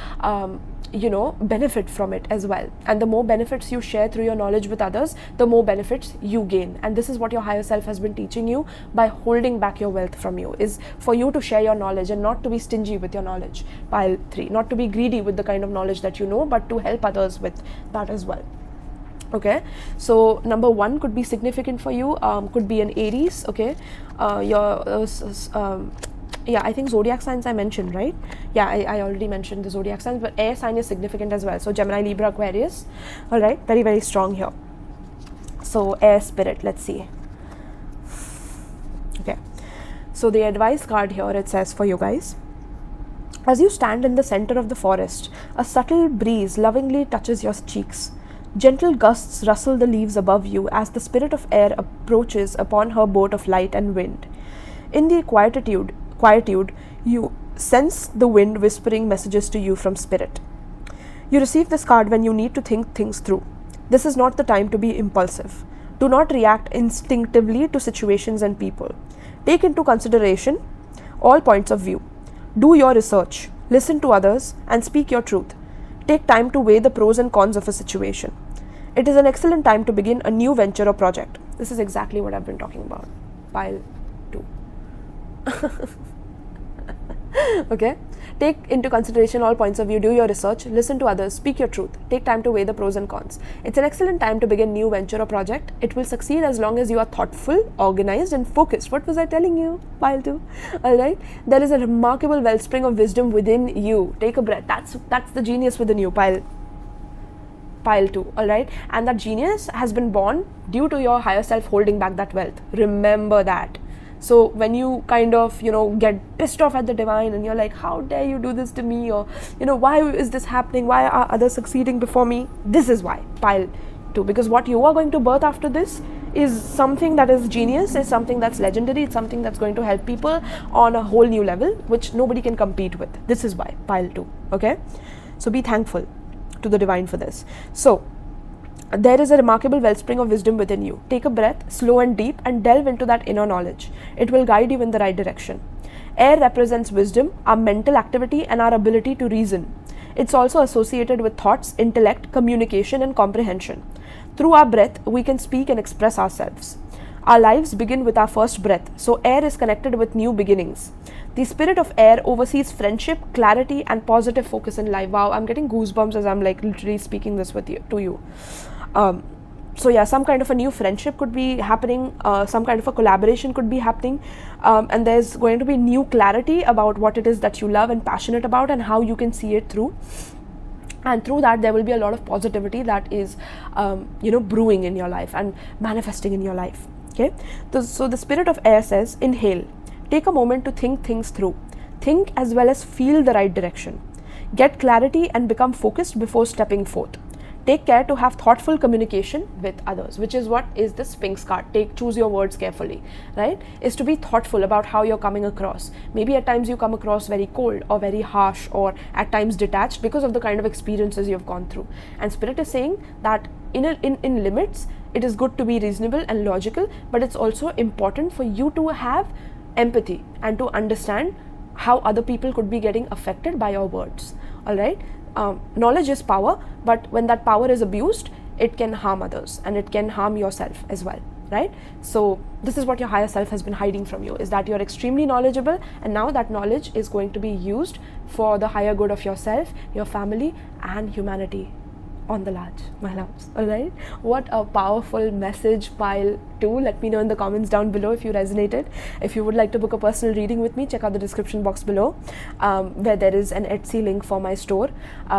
you know, benefit from it as well. And the more benefits you share through your knowledge with others, the more benefits you gain. And this is what your higher self has been teaching you by holding back your wealth from you, is for you to share your knowledge and not to be stingy with your knowledge. Pile 3, not to be greedy with the kind of knowledge that you know, but to help others with that as well. Okay, so number 1 could be significant for you, could be an Aries. Okay, yeah, I think zodiac signs I mentioned, right? Yeah, I already mentioned the zodiac signs, but air sign is significant as well. So Gemini, Libra, Aquarius. All right, very, very strong here. So air spirit, let's see. Okay, so the advice card here, it says for you guys: as you stand in the center of the forest, a subtle breeze lovingly touches your cheeks. Gentle gusts rustle the leaves above you as the spirit of air approaches upon her boat of light and wind. In the quietude, you sense the wind whispering messages to you from spirit. You receive this card when you need to think things through. This is not the time to be impulsive. Do not react instinctively to situations and people. Take into consideration all points of view. Do your research, listen to others, and speak your truth. Take time to weigh the pros and cons of a situation. It is an excellent time to begin a new venture or project. This is exactly what I've been talking about. Pile 2. Okay, take into consideration all points of view, do your research, listen to others, speak your truth, take time to weigh the pros and cons. It's an excellent time to begin new venture or project. It will succeed as long as you are thoughtful, organized, and focused. What was I telling you? Pile 2. All right, there is a remarkable wellspring of wisdom within you. Take a breath. That's the genius within you. Pile 2. All right, and that genius has been born due to your higher self holding back that wealth. Remember that. So when you kind of, you know, get pissed off at the divine and you're like, how dare you do this to me? Or, you know, why is this happening? Why are others succeeding before me? This is why. Pile 2. Because what you are going to birth after this is something that is genius, is something that's legendary, it's something that's going to help people on a whole new level, which nobody can compete with. This is why. Pile 2. Okay? So be thankful to the divine for this. So there is a remarkable wellspring of wisdom within you. Take a breath, slow and deep, and delve into that inner knowledge. It will guide you in the right direction. Air represents wisdom, our mental activity, and our ability to reason. It's also associated with thoughts, intellect, communication, and comprehension. Through our breath, we can speak and express ourselves. Our lives begin with our first breath, so air is connected with new beginnings. The spirit of air oversees friendship, clarity, and positive focus in life. Wow, I'm getting goosebumps as I'm like literally speaking this to you. So yeah, some kind of a new friendship could be happening, some kind of a collaboration could be happening, and there's going to be new clarity about what it is that you love and passionate about and how you can see it through. And through that, there will be a lot of positivity that is, brewing in your life and manifesting in your life. Okay, so the spirit of air says, inhale. Take a moment to think things through. Think as well as feel the right direction. Get clarity and become focused before stepping forth. Take care to have thoughtful communication with others, which is what is the Sphinx card. Choose your words carefully, right? Is to be thoughtful about how you're coming across. Maybe at times you come across very cold or very harsh or at times detached because of the kind of experiences you've gone through. And Spirit is saying that in limits, it is good to be reasonable and logical, but it's also important for you to have empathy and to understand how other people could be getting affected by your words. All right. Knowledge is power, but when that power is abused, it can harm others and it can harm yourself as well, right? So this is what your higher self has been hiding from you, is that you're extremely knowledgeable, and now that knowledge is going to be used for the higher good of yourself, your family, and humanity on the large, my loves. All right, what a powerful message, pile 2. Let me know in the comments down below if you resonated. If you would like to book a personal reading with me, check out the description box below, where there is an Etsy link for my store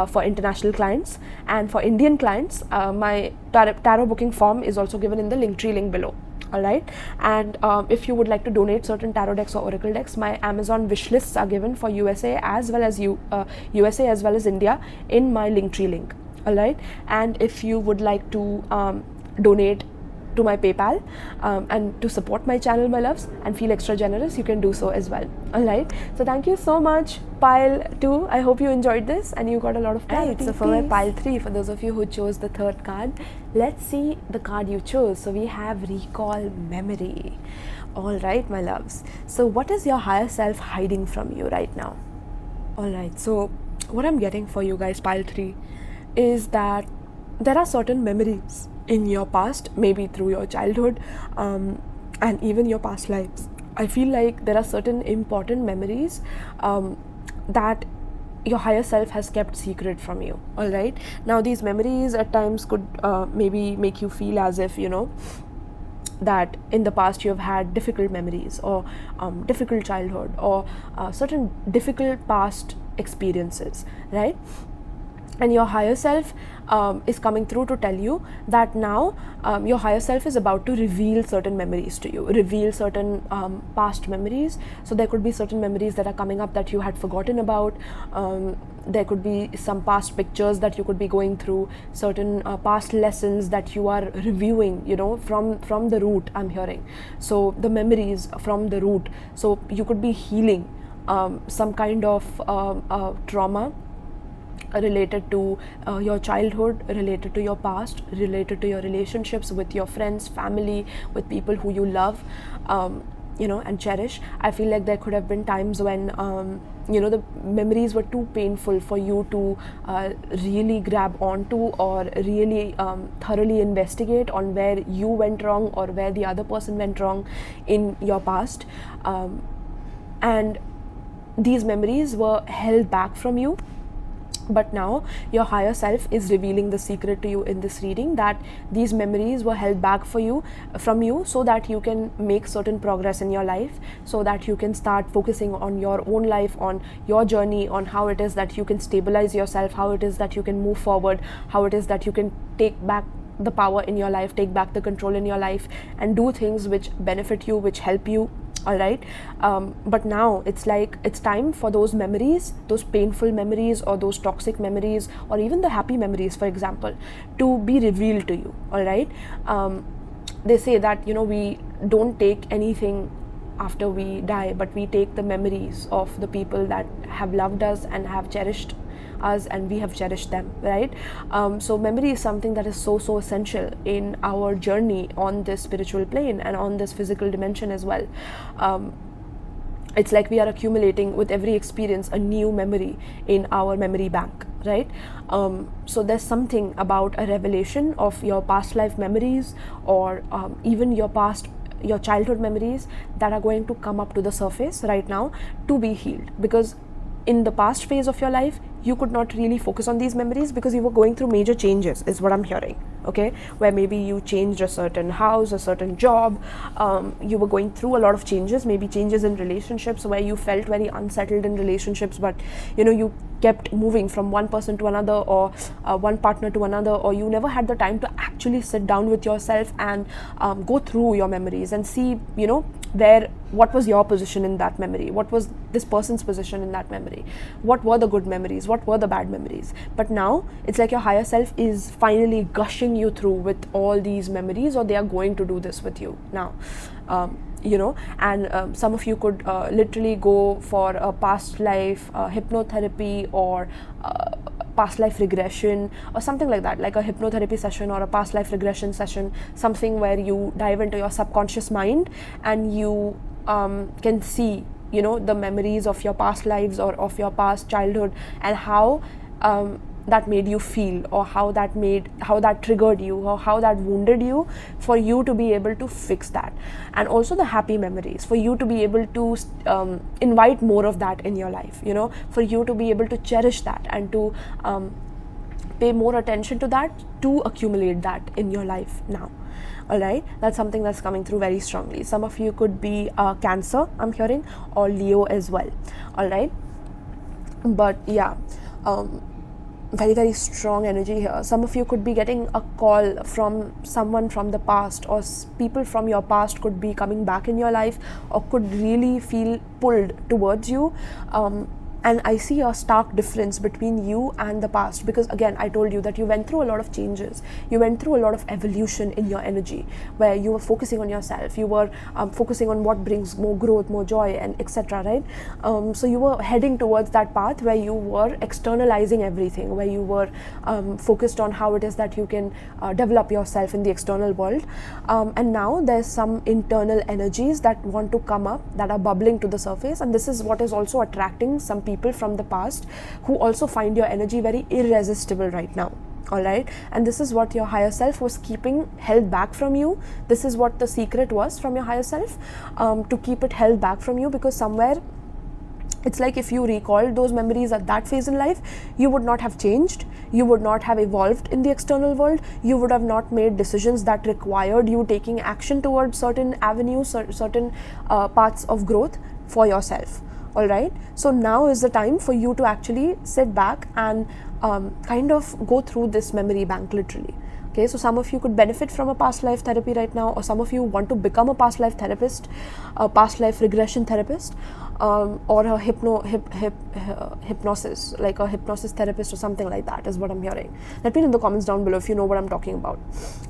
for international clients, and for Indian clients, my tarot booking form is also given in the Linktree link below. All right, and if you would like to donate certain tarot decks or oracle decks, my Amazon wish lists are given for USA as well as USA as well as India in my Linktree link. All right, and if you would like to donate to my PayPal and to support my channel, my loves, and feel extra generous, you can do so as well. All right, so thank you so much, pile 2. I hope you enjoyed this and you got a lot of clarity. Right, so for my pile 3, for those of you who chose the 3rd card, let's see the card you chose. So we have recall memory. All right, my loves, so what is your higher self hiding from you right now? All right, so what I'm getting for you guys, pile 3, is that there are certain memories in your past, maybe through your childhood and even your past lives. I feel like there are certain important memories that your higher self has kept secret from you. All right, now these memories at times could maybe make you feel as if, you know, that in the past you have had difficult memories or difficult childhood or certain difficult past experiences, right? And your higher self is coming through to tell you that now your higher self is about to reveal certain memories to you, reveal certain past memories. So there could be certain memories that are coming up that you had forgotten about. There could be some past pictures that you could be going through, certain past lessons that you are reviewing, you know, from the root, I'm hearing. So the memories from the root. So you could be healing some kind of trauma related to your childhood, related to your past, related to your relationships with your friends, family, with people who you love, you know, and cherish. I feel like there could have been times when you know, the memories were too painful for you to really grab onto or really thoroughly investigate on where you went wrong or where the other person went wrong in your past, and these memories were held back from you. But now your higher self is revealing the secret to you in this reading, that these memories were held back from you so that you can make certain progress in your life, so that you can start focusing on your own life, on your journey, on how it is that you can stabilize yourself, how it is that you can move forward, how it is that you can take back the power in your life, take back the control in your life, and do things which benefit you, which help you. All right, but now it's like it's time for those memories, those painful memories or those toxic memories or even the happy memories, for example, to be revealed to you. All right, they say that, you know, we don't take anything after we die, but we take the memories of the people that have loved us and have cherished us, and we have cherished them, right? So memory is something that is so essential in our journey on this spiritual plane and on this physical dimension as well. It's like we are accumulating with every experience a new memory in our memory bank, right? So there's something about a revelation of your past life memories or even your childhood memories that are going to come up to the surface right now to be healed, because in the past phase of your life you could not really focus on these memories because you were going through major changes, is what I'm hearing, okay? Where maybe you changed a certain house, a certain job, you were going through a lot of changes, maybe changes in relationships where you felt very unsettled in relationships, but you know, you kept moving from one person to another or one partner to another, or you never had the time to actually sit down with yourself and go through your memories and see, you know, what was your position in that memory, what was this person's position in that memory, what were the good memories, what were the bad memories. But now it's like your higher self is finally gushing you through with all these memories, or they are going to do this with you now. You know, and some of you could literally go for a past life hypnotherapy or past life regression or something like that, like a hypnotherapy session or a past life regression session, something where you dive into your subconscious mind and you can see, you know, the memories of your past lives or of your past childhood, and how that made you feel, or how that triggered you, or how that wounded you, for you to be able to fix that. And also the happy memories, for you to be able to invite more of that in your life, you know, for you to be able to cherish that and to pay more attention to that, to accumulate that in your life now. All right, that's something that's coming through very strongly. Some of you could be Cancer, I'm hearing, or Leo as well. All right, but yeah, very, very strong energy here. Some of you could be getting a call from someone from the past, or people from your past could be coming back in your life, or could really feel pulled towards you. And I see a stark difference between you and the past, because again, I told you that you went through a lot of changes, you went through a lot of evolution in your energy, where you were focusing on yourself, you were focusing on what brings more growth, more joy, and etc., right? So you were heading towards that path where you were externalizing everything, where you were focused on how it is that you can develop yourself in the external world, and now there's some internal energies that want to come up, that are bubbling to the surface, and this is what is also attracting some people from the past, who also find your energy very irresistible right now. All right, and this is what your higher self was keeping held back from you. This is what the secret was from your higher self, to keep it held back from you, because somewhere it's like, if you recalled those memories at that phase in life, you would not have changed, you would not have evolved in the external world, you would have not made decisions that required you taking action towards certain avenues, certain paths of growth for yourself. All right, so now is the time for you to actually sit back and kind of go through this memory bank, literally. Okay, so some of you could benefit from a past life therapy right now, or some of you want to become a past life therapist, a past life regression therapist, or a hypnosis, like a hypnosis therapist or something like that, is what I'm hearing. Let me know in the comments down below if you know what I'm talking about,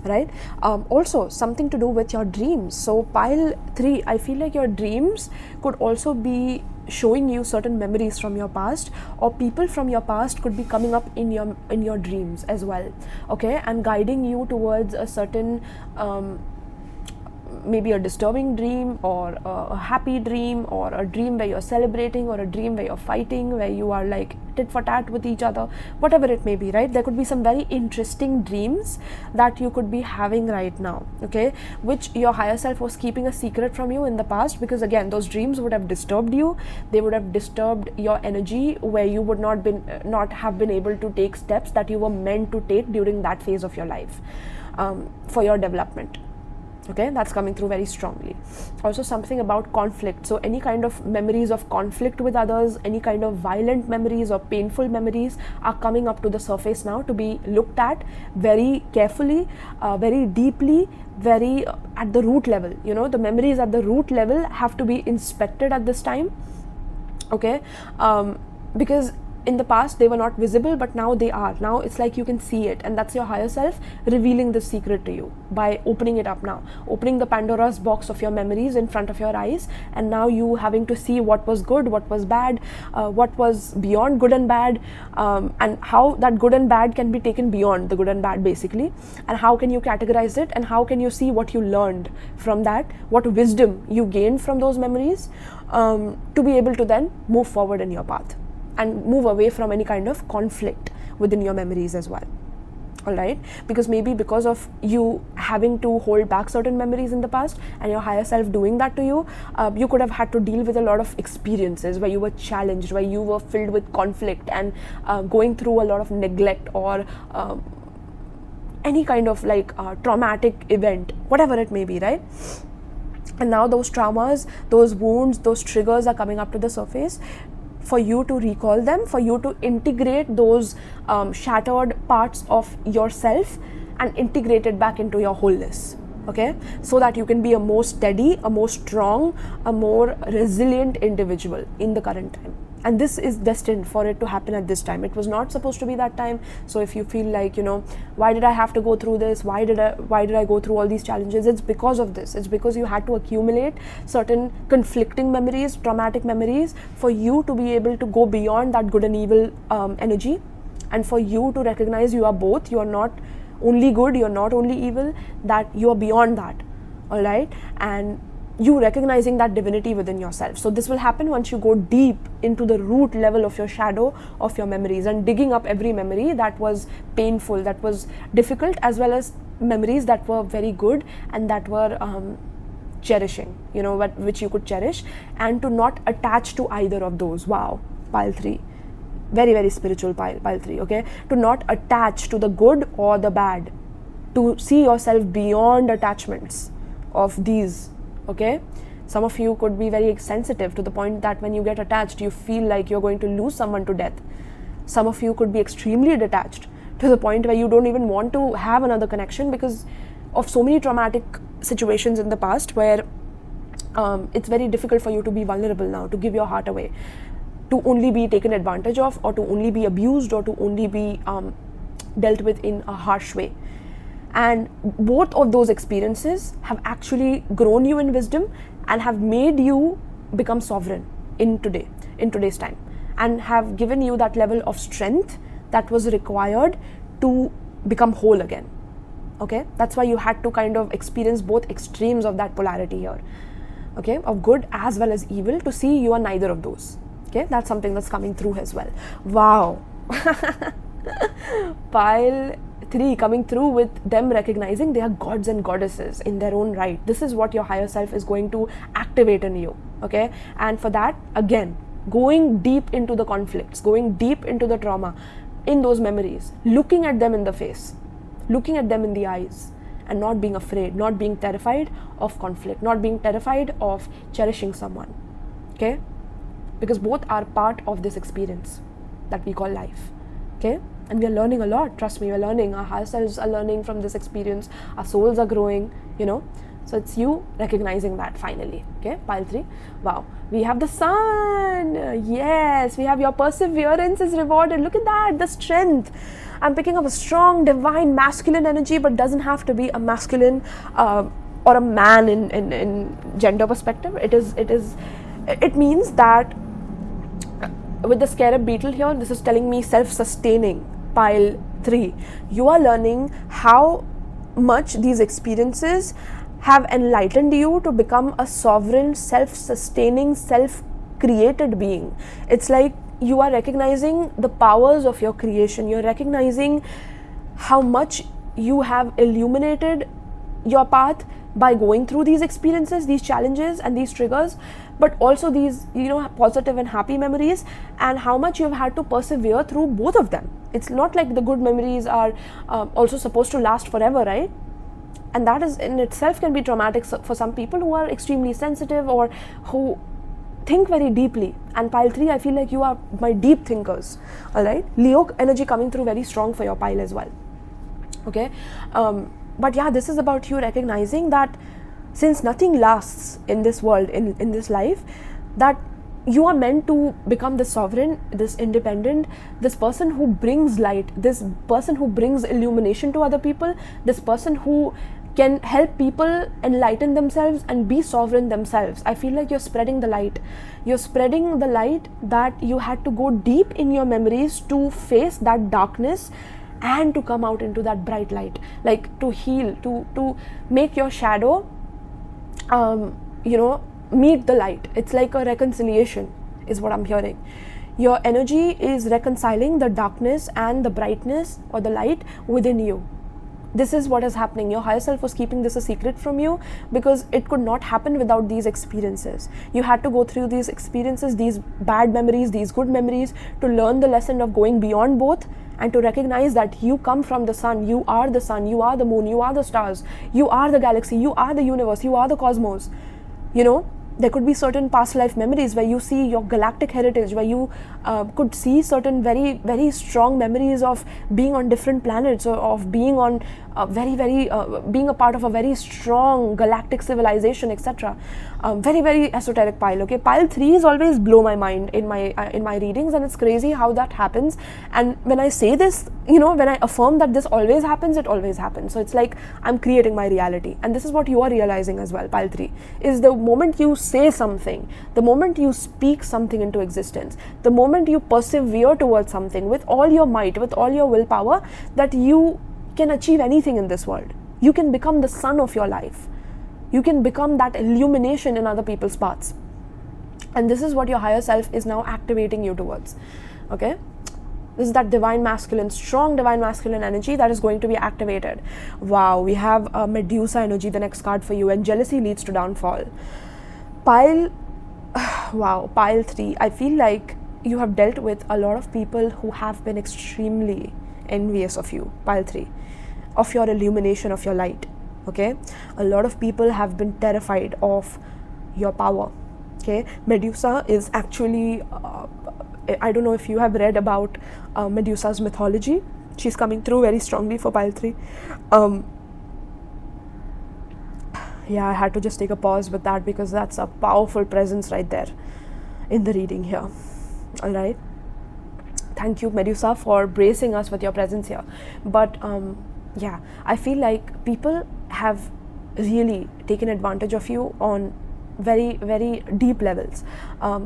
right? Also, something to do with your dreams. So pile 3, I feel like your dreams could also be showing you certain memories from your past, or people from your past could be coming up in your dreams as well, okay, and guiding you towards a certain maybe a disturbing dream, or a happy dream, or a dream where you're celebrating, or a dream where you're fighting, where you are like tit for tat with each other, whatever it may be, right? There could be some very interesting dreams that you could be having right now, okay, which your higher self was keeping a secret from you in the past, because again, those dreams would have disturbed you, they would have disturbed your energy, where you would not have been able to take steps that you were meant to take during that phase of your life, for your development. Okay, that's coming through very strongly. Also, something about conflict. So any kind of memories of conflict with others, any kind of violent memories or painful memories are coming up to the surface now, to be looked at very carefully, very deeply, very at the root level. You know, the memories at the root level have to be inspected at this time, okay, because in the past they were not visible, but now they are. Now it's like you can see it, and that's your higher self revealing the secret to you by opening it up now, opening the Pandora's box of your memories in front of your eyes, and now you having to see what was good, what was bad, what was beyond good and bad, and how that good and bad can be taken beyond the good and bad, basically, and how can you categorize it, and how can you see what you learned from that, what wisdom you gained from those memories, to be able to then move forward in your path and move away from any kind of conflict within your memories as well. All right, because maybe because of you having to hold back certain memories in the past, and your higher self doing that to you, you could have had to deal with a lot of experiences where you were challenged, where you were filled with conflict, and going through a lot of neglect, or any kind of like traumatic event, whatever it may be, right? And now those traumas, those wounds, those triggers are coming up to the surface, for you to recall them, for you to integrate those shattered parts of yourself and integrate it back into your wholeness, okay, so that you can be a more steady, a more strong, a more resilient individual in the current time. And this is destined for it to happen at this time. It was not supposed to be that time. So if you feel like, you know, why did I have to go through this? Why did I go through all these challenges? It's because of this. It's because you had to accumulate certain conflicting memories, traumatic memories, for you to be able to go beyond that good and evil energy, And for you to recognize you are both, you are not only good, you are not only evil, that you are beyond that, all right? And you recognizing that divinity within yourself. So this will happen once you go deep into the root level of your shadow, of your memories, and digging up every memory that was painful, that was difficult, as well as memories that were very good and that were cherishing, you know, which you could cherish, and to not attach to either of those. Wow, pile 3. Very, very spiritual pile 3, okay? To not attach to the good or the bad, to see yourself beyond attachments of these, okay? Some of you could be very sensitive to the point that when you get attached, you feel like you're going to lose someone to death. Some of you could be extremely detached to the point where you don't even want to have another connection because of so many traumatic situations in the past where it's very difficult for you to be vulnerable now, to give your heart away, to only be taken advantage of, or to only be abused, or to only be dealt with in a harsh way. And both of those experiences have actually grown you in wisdom and have made you become sovereign in today's time, and have given you that level of strength that was required to become whole again, okay? That's why you had to kind of experience both extremes of that polarity here, okay? Of good as well as evil, to see you are neither of those, okay? That's something that's coming through as well. Wow. Pile 3 coming through with them recognizing they are gods and goddesses in their own right. This is what your higher self is going to activate in you, okay? And for that, again, going deep into the conflicts, going deep into the trauma, in those memories, looking at them in the face, looking at them in the eyes, and not being afraid, not being terrified of conflict, not being terrified of cherishing someone, okay? Because both are part of this experience that we call life, okay? And we are learning a lot, trust me, we're learning. Our higher selves are learning from this experience, our souls are growing, you know? So it's you recognizing that finally, okay? Pile 3. Wow. We have the sun. Yes, we have your perseverance is rewarded. Look at that, the strength. I'm picking up a strong, divine, masculine energy, but doesn't have to be a masculine or a man in gender perspective. It means that with the 𝗃𝗵𝗀𝗃 here, this is telling me self-sustaining. Pile 3. You are learning how much these experiences have enlightened you to become a sovereign, self-sustaining, self-created being. It's like you are recognizing the powers of your creation. You're recognizing how much you have illuminated your path by going through these experiences, these challenges and these triggers, but also these, you know, positive and happy memories, and how much you've had to persevere through both of them. It's not like the good memories are also supposed to last forever, right? And that is in itself can be traumatic for some people who are extremely sensitive or who think very deeply. And pile 3, I feel like you are my deep thinkers, all right? Leo energy coming through very strong for your pile as well, okay? But yeah, this is about you recognizing that since nothing lasts in this world, in this life, that you are meant to become this sovereign, this independent, this person who brings light, this person who brings illumination to other people, this person who can help people enlighten themselves and be sovereign themselves. I feel like you're spreading the light. You're spreading the light that you had to go deep in your memories to face that darkness and to come out into that bright light, like to heal, to make your shadow you know, meet the light. It's like a reconciliation is what I'm hearing. Your energy is reconciling the darkness and the brightness or the light within you. This is what is happening. Your higher self was keeping this a secret from you because it could not happen without these experiences. You had to go through these experiences, these bad memories, these good memories, to learn the lesson of going beyond both and to recognize that you come from the sun, you are the sun, you are the moon, you are the stars, you are the galaxy, you are the universe, you are the cosmos. You know, there could be certain past life memories where you see your galactic heritage, where you could see certain very, very strong memories of being on different planets or of being on being a part of a very strong galactic civilization, etc. Very esoteric pile. Okay, pile 3 is always blow my mind in my readings, and it's crazy how that happens. And when I say this, you know, when I affirm that this always happens, it always happens. So it's like I'm creating my reality, and this is what you are realizing as well. Pile 3 is the moment you say something, the moment you speak something into existence, the moment you persevere towards something with all your might, with all your willpower, that you can achieve anything in this world. You can become the sun of your life. You can become that illumination in other people's paths. And this is what your higher self is now activating you towards. Okay? This is that divine masculine, strong divine masculine energy that is going to be activated. Wow, we have Medusa energy, the next card for you, and jealousy leads to downfall. Pile 3. I feel like you have dealt with a lot of people who have been extremely envious of you. Pile 3. Of your illumination, of your light. Okay, a lot of people have been terrified of your power. Okay, Medusa is actually I don't know if you have read about Medusa's mythology. She's coming through very strongly for pile 3. Yeah, I had to just take a pause with that because that's a powerful presence right there in the reading here. All right, thank you, Medusa, for bracing us with your presence here. But yeah, I feel like people have really taken advantage of you on very deep levels,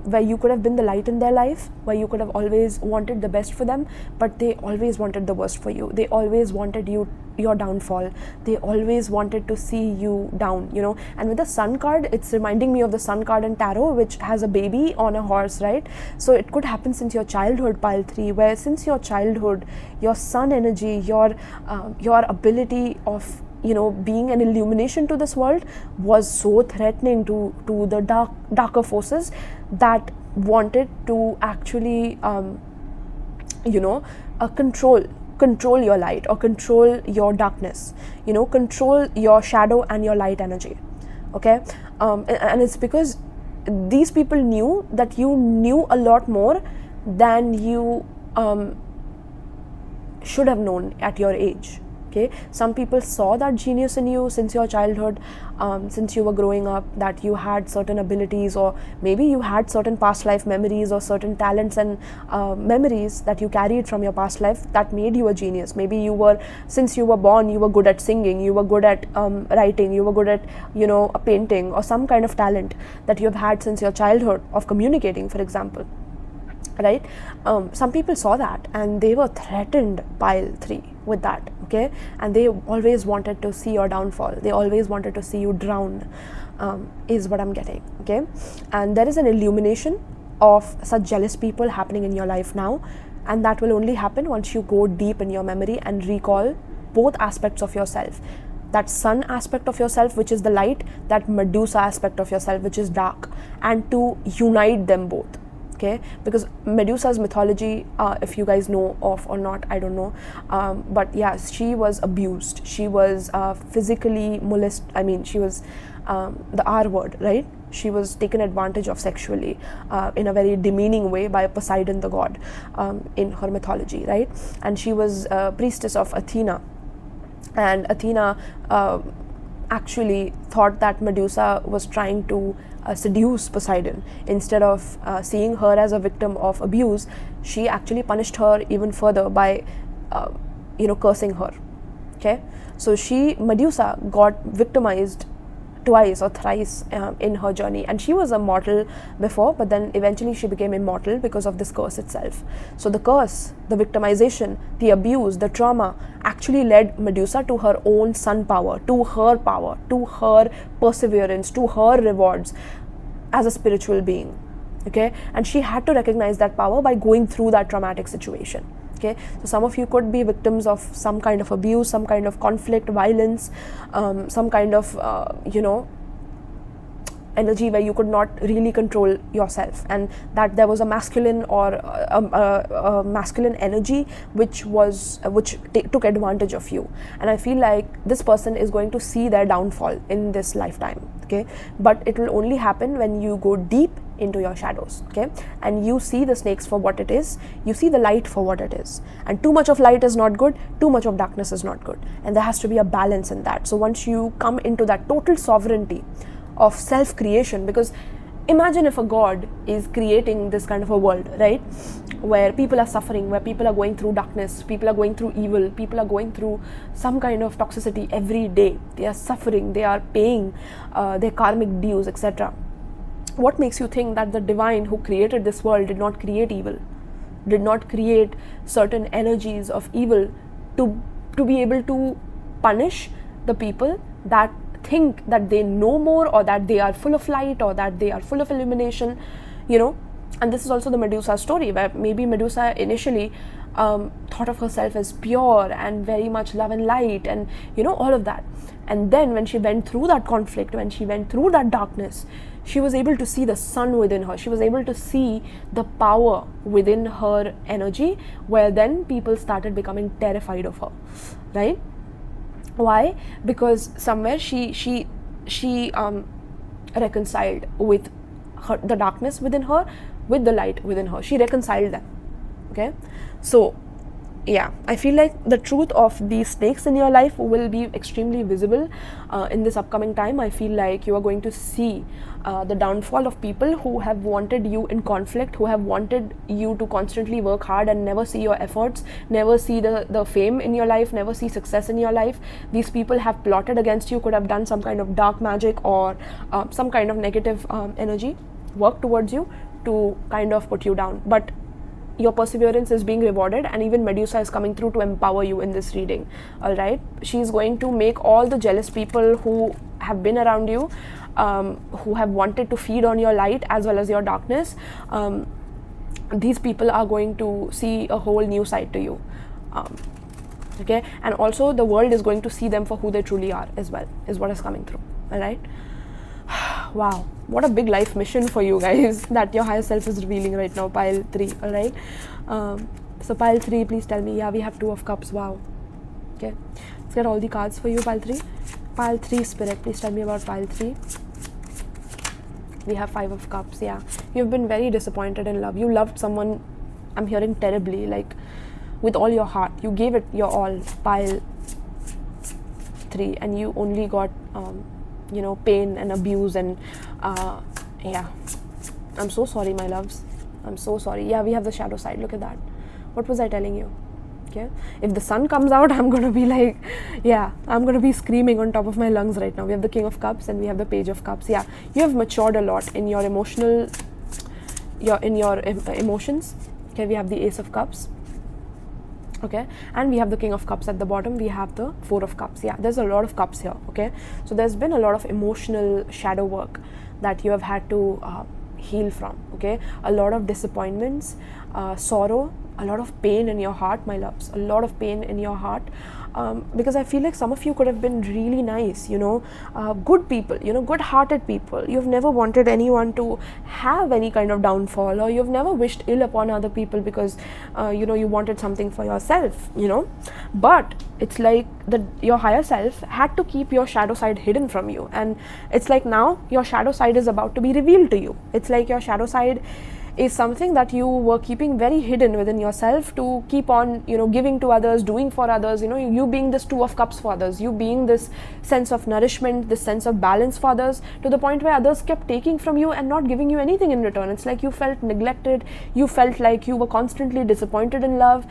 where you could have been the light in their life, where you could have always wanted the best for them, but they always wanted the worst for you. They always wanted your downfall. They always wanted to see you down, you know. And with the sun card, it's reminding me of the sun card in tarot, which has a baby on a horse, right? So it could happen since your childhood, pile 3, where since your childhood, your sun energy, your ability of, you know, being an illumination to this world was so threatening to the darker forces that wanted to actually you know, control your light, or control your darkness, you know, control your shadow and your light energy. Okay, and it's because these people knew that you knew a lot more than you should have known at your age. Okay, some people saw that genius in you since your childhood, since you were growing up, that you had certain abilities, or maybe you had certain past life memories or certain talents and memories that you carried from your past life that made you a genius. Maybe you were, since you were born, you were good at singing, you were good at writing, you were good at, you know, a painting, or some kind of talent that you have had since your childhood of communicating, for example. Right? Some people saw that and they were threatened, pile 3, with that. Okay, and they always wanted to see your downfall. They always wanted to see you drown, is what I'm getting. Okay, and there is an illumination of such jealous people happening in your life now, and that will only happen once you go deep in your memory and recall both aspects of yourself. That sun aspect of yourself, which is the light, that Medusa aspect of yourself, which is dark, and to unite them both. Okay, because Medusa's mythology, if you guys know of or not, I don't know, but yeah, she was abused. She was physically molested. I mean, she was the R word, right? She was taken advantage of sexually in a very demeaning way by Poseidon, the god, in her mythology, right? And she was a priestess of Athena, and Athena actually thought that Medusa was trying to seduce Poseidon. Instead of seeing her as a victim of abuse, she actually punished her even further by you know, cursing her. Okay, so Medusa got victimized twice or thrice in her journey, and she was a mortal before, but then eventually she became immortal because of this curse itself. So the curse, the victimization, the abuse, the trauma actually led Medusa to her own sun power, to her perseverance, to her rewards as a spiritual being. Okay, and she had to recognize that power by going through that traumatic situation. Okay, so some of you could be victims of some kind of abuse, some kind of conflict, violence, some kind of you know, energy where you could not really control yourself, and that there was a masculine or a masculine energy which took advantage of you. And I feel like this person is going to see their downfall in this lifetime. Okay, but it will only happen when you go deep into your shadows, okay? And you see the snakes for what it is, you see the light for what it is. And too much of light is not good, too much of darkness is not good. And there has to be a balance in that. So once you come into that total sovereignty of self-creation, because imagine if a god is creating this kind of a world, right, where people are suffering, where people are going through darkness, people are going through evil, people are going through some kind of toxicity every day, they are suffering, they are paying their karmic dues, etc. What makes you think that the divine who created this world did not create evil, did not create certain energies of evil to be able to punish the people that think that they know more, or that they are full of light, or that they are full of illumination, you know? And this is also the Medusa story, where maybe Medusa initially thought of herself as pure and very much love and light, and you know, all of that. And then when she went through that conflict, when she went through that darkness, she was able to see the sun within her. She was able to see the power within her energy, where then people started becoming terrified of her, right? Why? Because somewhere she reconciled with the darkness within her, with the light within her. She reconciled them, okay? So yeah, I feel like the truth of these snakes in your life will be extremely visible in this upcoming time. I feel like you are going to see the downfall of people who have wanted you in conflict, who have wanted you to constantly work hard and never see your efforts, never see the fame in your life, never see success in your life. These people have plotted against you, could have done some kind of dark magic or some kind of negative energy, work towards you to kind of put you down. But your perseverance is being rewarded, and even Medusa is coming through to empower you in this reading, all right? She's going to make all the jealous people who have been around you, who have wanted to feed on your light as well as your darkness, these people are going to see a whole new side to you, okay? And also the world is going to see them for who they truly are as well, is what is coming through, all right? Wow, what a big life mission for you guys that your higher self is revealing right now, pile 3, all right? So pile 3, please tell me. Yeah, we have 2 of cups. Wow. Okay, let's get all the cards for you, pile 3. Pile 3, spirit, please tell me about pile 3. We have 5 of cups. Yeah, you've been very disappointed in love. You loved someone, I'm hearing, terribly, like with all your heart. You gave it your all, pile 3, and you only got you know, pain and abuse, and yeah, I'm so sorry, my loves, I'm so sorry. Yeah, we have the shadow side. Look at that. What was I telling you? Okay, if the sun comes out, I'm gonna be like, yeah, I'm gonna be screaming on top of my lungs right now. We have the King of Cups and we have the Page of Cups. Yeah, you have matured a lot in your emotions. Okay, we have the Ace of Cups. Okay, and we have the King of Cups at the bottom. We have the 4 of Cups. Yeah, there's a lot of cups here. Okay, so there's been a lot of emotional shadow work that you have had to heal from. Okay, a lot of disappointments, sorrow, a lot of pain in your heart, my loves, a lot of pain in your heart, because I feel like some of you could have been really nice, you know, good people, you know, good-hearted people. You've never wanted anyone to have any kind of downfall, or you've never wished ill upon other people because, you know, you wanted something for yourself, you know. But it's like your higher self had to keep your shadow side hidden from you, and it's like now your shadow side is about to be revealed to you. It's like your shadow side is something that you were keeping very hidden within yourself to keep on, you know, giving to others, doing for others, you know, you being this 2 of Cups for others, you being this sense of nourishment, this sense of balance for others, to the point where others kept taking from you and not giving you anything in return. It's like you felt neglected, you felt like you were constantly disappointed in love,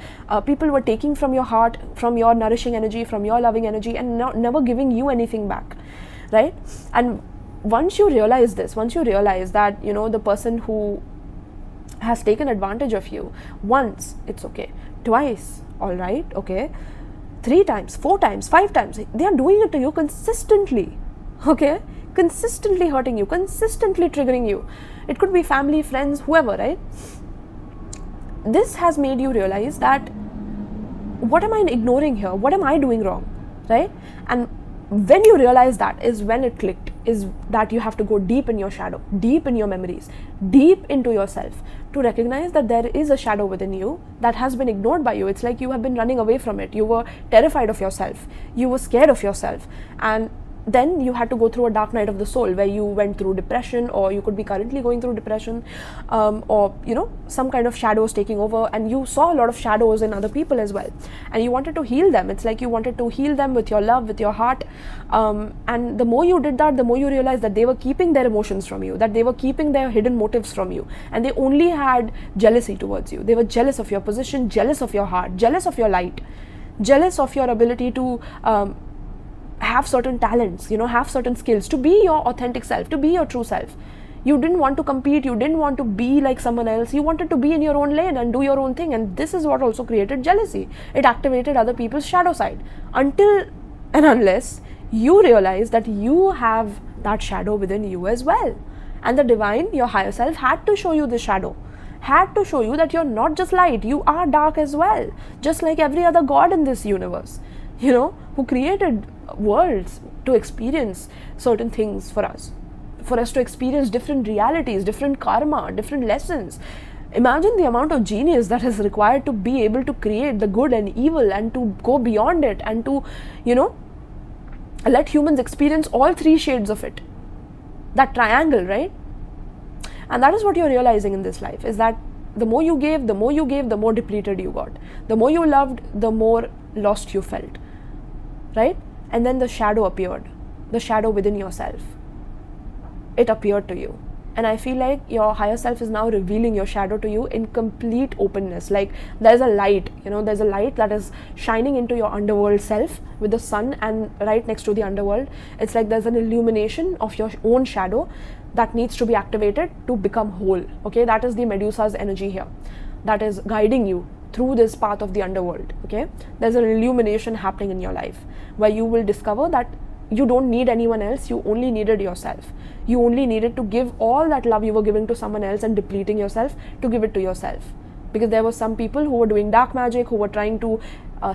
people were taking from your heart, from your nourishing energy, from your loving energy, and never giving you anything back, right? And once you realize this, once you realize that, you know, the person who has taken advantage of you once, it's okay, twice, all right, okay, 3 times, 4 times, 5 times, they are doing it to you consistently, okay, consistently hurting you, consistently triggering you. It could be family, friends, whoever, right? This has made you realize that, what am I ignoring here? What am I doing wrong, right? And when you realize that is when it clicked, is that you have to go deep in your shadow, deep in your memories, deep into yourself, to recognize that there is a shadow within you that has been ignored by you. It's like you have been running away from it. You were terrified of yourself, you were scared of yourself, and then you had to go through a dark night of the soul where you went through depression, or you could be currently going through depression, or some kind of shadows taking over, and you saw a lot of shadows in other people as well, and you wanted to heal them. It's like you wanted to heal them with your love, with your heart, and the more you did that, the more you realized that they were keeping their emotions from you, that they were keeping their hidden motives from you, and they only had jealousy towards you. They were jealous of your position, jealous of your heart, jealous of your light, jealous of your ability to have certain talents, have certain skills, to be your authentic self, to be your true self. You didn't want to compete, you didn't want to be like someone else, you wanted to be in your own lane and do your own thing, and this is what also created jealousy. It activated other people's shadow side, until and unless you realize that you have that shadow within you as well. And the divine, your higher self, had to show you this shadow, had to show you that you're not just light, you are dark as well, just like every other god in this universe, who created worlds to experience certain things for us to experience different realities, different karma, different lessons. Imagine the amount of genius that is required to be able to create the good and evil, and to go beyond it, and to let humans experience all three shades of it, that triangle, right? And that is what you're realizing in this life, is that the more you gave, the more depleted you got. The more you loved, the more lost you felt, right? And then the shadow appeared, the shadow within yourself. It appeared to you. And I feel like your higher self is now revealing your shadow to you in complete openness. Like there's a light, there's a light that is shining into your underworld self with the sun, and right next to the underworld, it's like there's an illumination of your own shadow that needs to be activated to become whole. Okay, that is the Medusa's energy here, that is guiding you through this path of the underworld. Okay, there's an illumination happening in your life where you will discover that you don't need anyone else, you only needed yourself. You only needed to give all that love you were giving to someone else and depleting yourself to give it to yourself. Because there were some people who were doing dark magic, who were trying to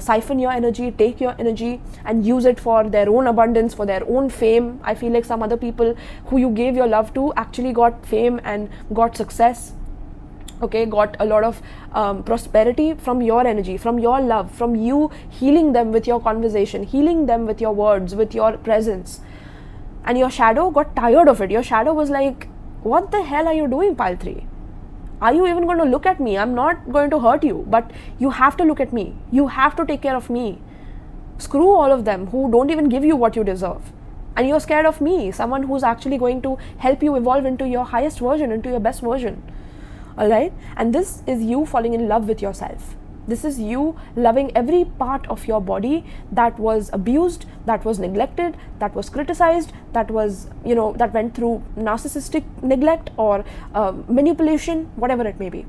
siphon your energy, take your energy and use it for their own abundance, for their own fame. I feel like some other people who you gave your love to actually got fame and got success. Okay, got a lot of prosperity from your energy, from your love, from you healing them with your conversation, healing them with your words, with your presence. And your shadow got tired of it. Your shadow was like, what the hell are you doing, 𝗵'𝗃? Are you even going to look at me? I'm not going to hurt you, but you have to look at me. You have to take care of me. Screw all of them who don't even give you what you deserve. And you're scared of me, someone who's actually going to help you evolve into your highest version, into your best version. Alright? And this is you falling in love with yourself. This is you loving every part of your body that was abused, that was neglected, that was criticized, that was, that went through narcissistic neglect or manipulation, whatever it may be.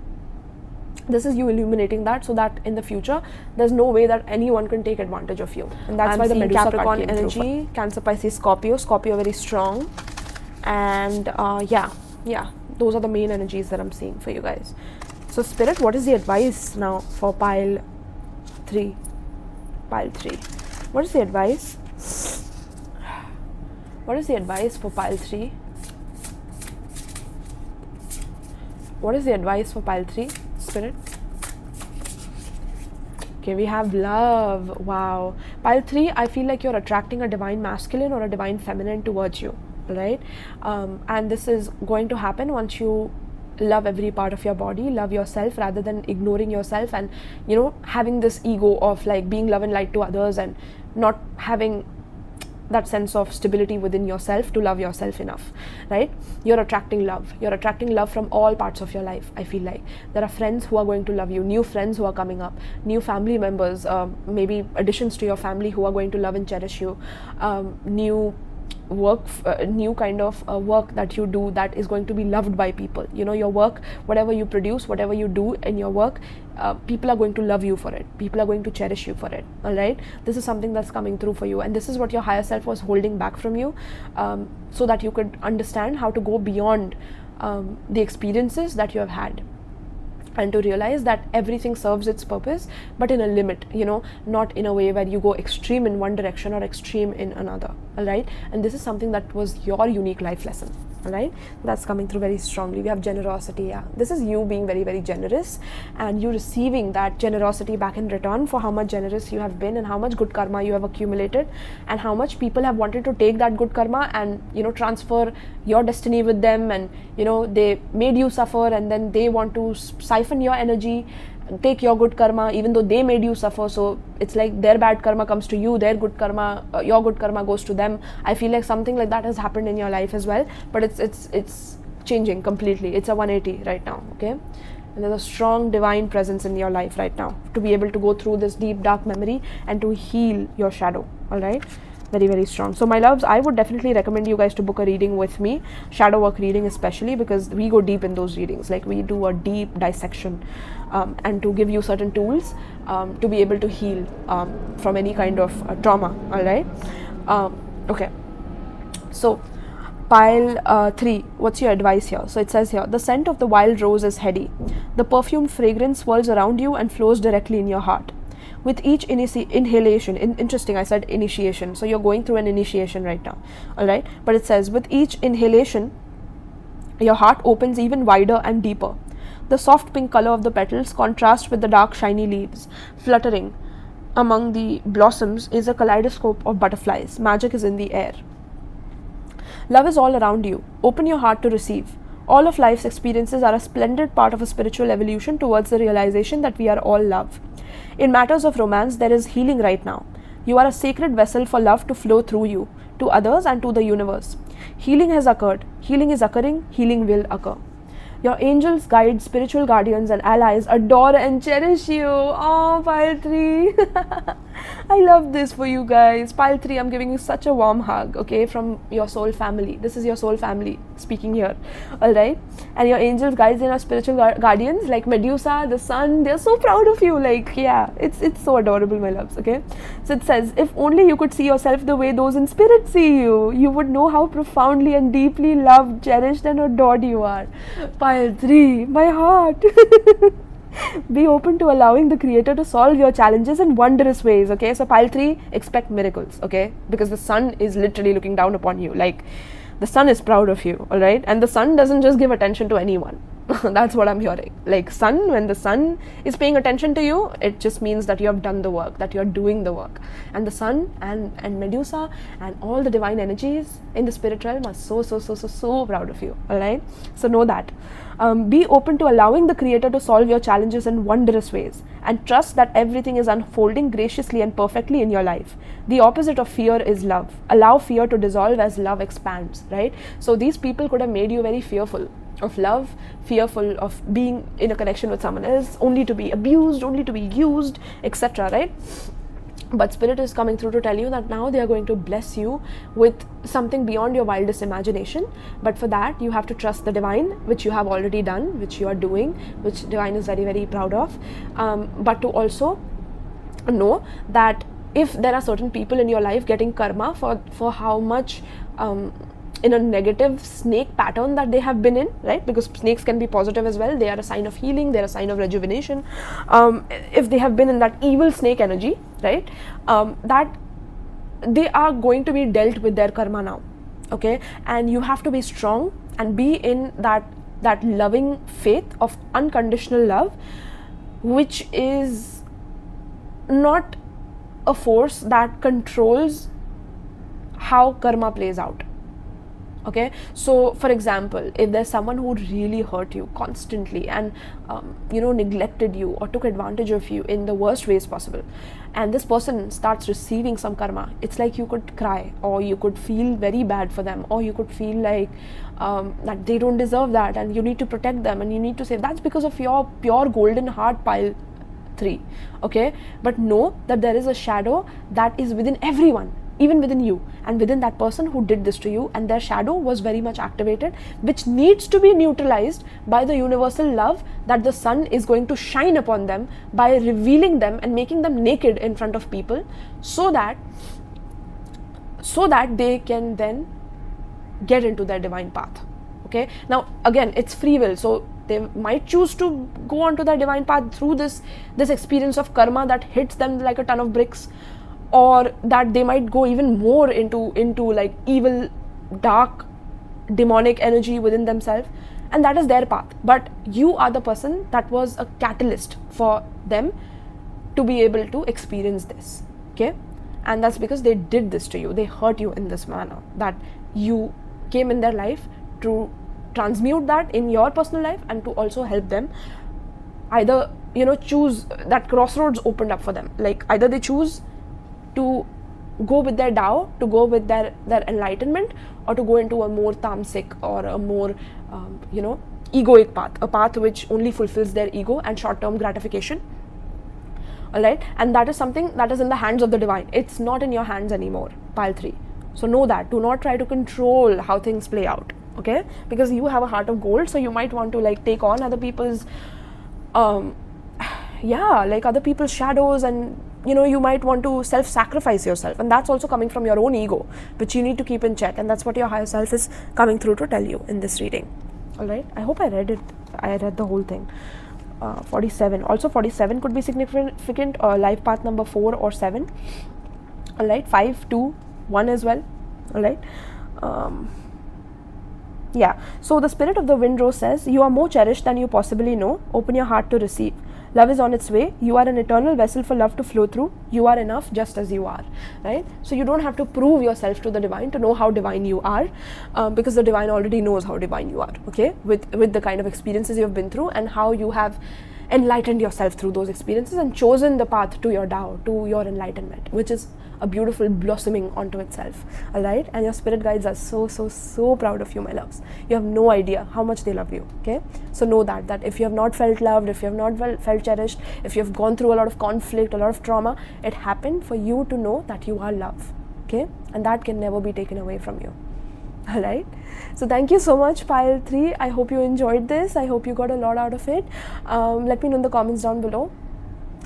This is you illuminating that, so that in the future, there's no way that anyone can take advantage of you. And that's why the Medusa Capricorn energy, Cancer, Pisces, Scorpio very strong. And yeah, those are the main energies that I'm seeing for you guys. So Spirit, what is the advice now for pile 3? What is the advice? What is the advice for pile 3? What is the advice for pile 3, Spirit? Okay, we have love. Wow. Pile 3, I feel like you're attracting a divine masculine or a divine feminine towards you, right? And this is going to happen once you love every part of your body, love yourself rather than ignoring yourself and having this ego of like being love and light to others and not having that sense of stability within yourself to love yourself enough, right? You're attracting love from all parts of your life. I feel like there are friends who are going to love you, new friends who are coming up, new family members, maybe additions to your family who are going to love and cherish you, new kind of work that you do that is going to be loved by people. Your work, whatever you produce, whatever you do in your work, people are going to love you for it. People are going to cherish you for it. All right, this is something that's coming through for you, and this is what your higher self was holding back from you, so that you could understand how to go beyond the experiences that you have had, and to realize that everything serves its purpose, but in a limit, not in a way where you go extreme in one direction or extreme in another. All right, and this is something that was your unique life lesson. All right, that's coming through very strongly. We have generosity. Yeah, this is you being very, very generous, and you receiving that generosity back in return for how much generous you have been and how much good karma you have accumulated, and how much people have wanted to take that good karma and, you know, transfer your destiny with them, and, you know, they made you suffer, and then they want to siphon your energy, take your good karma even though they made you suffer. So it's like their bad karma comes to you, their good karma, your good karma goes to them. I feel like something like that has happened in your life as well, but it's changing completely. It's a 180 right now. Okay, and there's a strong divine presence in your life right now to be able to go through this deep dark memory and to heal your shadow. All right, very, very strong. So my loves, I would definitely recommend you guys to book a reading with me, shadow work reading especially, because we go deep in those readings. Like, we do a deep dissection, and to give you certain tools to be able to heal from any kind of trauma. All right, okay, so pile 3, what's your advice here? So it says here, the scent of the wild rose is heady. The perfume fragrance swirls around you and flows directly in your heart. With each inhalation, interesting, I said initiation, so you're going through an initiation right now. All right, but it says, with each inhalation, your heart opens even wider and deeper. The soft pink color of the petals contrasts with the dark shiny leaves. Fluttering among the blossoms is a kaleidoscope of butterflies. Magic is in the air. Love is all around you. Open your heart to receive. All of life's experiences are a splendid part of a spiritual evolution towards the realization that we are all love. In matters of romance, there is healing right now. You are a sacred vessel for love to flow through you, to others and to the universe. Healing has occurred. Healing is occurring. Healing will occur. Your angels, guides, spiritual guardians and allies adore and cherish you. Oh, pile 3. I love this for you guys. Pile 3, I'm giving you such a warm hug, okay, from your soul family. This is your soul family speaking here, all right? And your angels, guides and your spiritual guardians, like Medusa, the sun, they're so proud of you. Like, yeah, it's so adorable, my loves, okay? So it says, if only you could see yourself the way those in spirit see you, you would know how profoundly and deeply loved, cherished and adored you are. Pile 3, my heart. Be open to allowing the creator to solve your challenges in wondrous ways, okay? So pile 3, expect miracles, okay? Because the sun is literally looking down upon you. Like, the sun is proud of you, all right? And the sun doesn't just give attention to anyone. That's what I'm hearing. Like, sun, when the sun is paying attention to you, it just means that you have done the work, that you're doing the work. And the sun and Medusa and all the divine energies in the spirit realm are so proud of you, all right? So know that. Be open to allowing the creator to solve your challenges in wondrous ways, and trust that everything is unfolding graciously and perfectly in your life. The opposite of fear is love. Allow fear to dissolve as love expands, right? So these people could have made you very fearful of love, fearful of being in a connection with someone else, only to be abused, only to be used, etc., right? But spirit is coming through to tell you that now they are going to bless you with something beyond your wildest imagination. But for that, you have to trust the divine, which you have already done, which you are doing, which divine is very, very proud of. But to also know that if there are certain people in your life getting karma for how much in a negative snake pattern that they have been in, right? Because snakes can be positive as well. They are a sign of healing. They're a sign of rejuvenation. If they have been in that evil snake energy, right? That they are going to be dealt with their karma now, okay? And you have to be strong and be in that loving faith of unconditional love, which is not a force that controls how karma plays out. Okay, so for example, if there's someone who really hurt you constantly and neglected you or took advantage of you in the worst ways possible, and this person starts receiving some karma, it's like you could cry, or you could feel very bad for them, or you could feel like that they don't deserve that and you need to protect them, and you need to say that's because of your pure golden heart, pile 3. Okay, but know that there is a shadow that is within everyone, even within you and within that person who did this to you, and their shadow was very much activated, which needs to be neutralized by the universal love that the sun is going to shine upon them by revealing them and making them naked in front of people, so that they can then get into their divine path. Okay, now again, it's free will, so they might choose to go onto their divine path through this experience of karma that hits them like a ton of bricks, or that they might go even more into like evil, dark demonic energy within themselves, and that is their path. But you are the person that was a catalyst for them to be able to experience this, okay? And that's because they did this to you. They hurt you in this manner, that you came in their life to transmute that in your personal life and to also help them either, you know, choose that crossroads opened up for them. Like either they choose to go with their Tao, to go with their enlightenment, or to go into a more tamasic or a more you know, egoic path, a path which only fulfills their ego and short-term gratification. Alright, and that is something that is in the hands of the divine. It's not in your hands anymore, pile 3. So know that. Do not try to control how things play out, okay? Because you have a heart of gold, so you might want to like take on other people's yeah, like other people's shadows, and you know, you might want to self-sacrifice yourself, and that's also coming from your own ego, which you need to keep in check, and that's what your higher self is coming through to tell you in this reading. Alright, I hope I read it. I read the whole thing. 47. Also 47 could be significant, life path number 4 or 7. Alright, 5, 2, 1 as well. Alright. Yeah, so the spirit of the wind rose says, you are more cherished than you possibly know. Open your heart to receive. Love is on its way. You are an eternal vessel for love to flow through. You are enough just as you are, right? So you don't have to prove yourself to the divine to know how divine you are, because the divine already knows how divine you are, okay? With the kind of experiences you have been through and how you have enlightened yourself through those experiences and chosen the path to your Tao, to your enlightenment, which is a beautiful blossoming onto itself. Alright, and your spirit guides are so proud of you, my loves. You have no idea how much they love you, okay? So know that if you have not felt loved, if you have not felt cherished, if you have gone through a lot of conflict, a lot of trauma, it happened for you to know that you are love, okay? And that can never be taken away from you. Alright, so thank you so much, pile 3. I hope you enjoyed this. I hope you got a lot out of it. Let me know in the comments down below.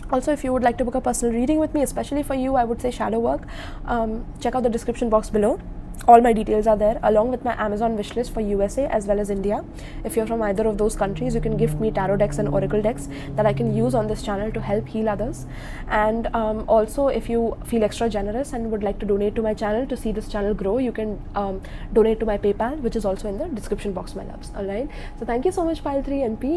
Also, if you would like to book a personal reading with me, especially for you, I would say shadow work, check out the description box below. All my details are there, along with my Amazon wish list for USA as well as India. If you're from either of those countries, you can gift me tarot decks and oracle decks that I can use on this channel to help heal others. And also, if you feel extra generous and would like to donate to my channel to see this channel grow, you can donate to my PayPal, which is also in the description box, my loves. Alright, so thank you so much, pile 3, and peace.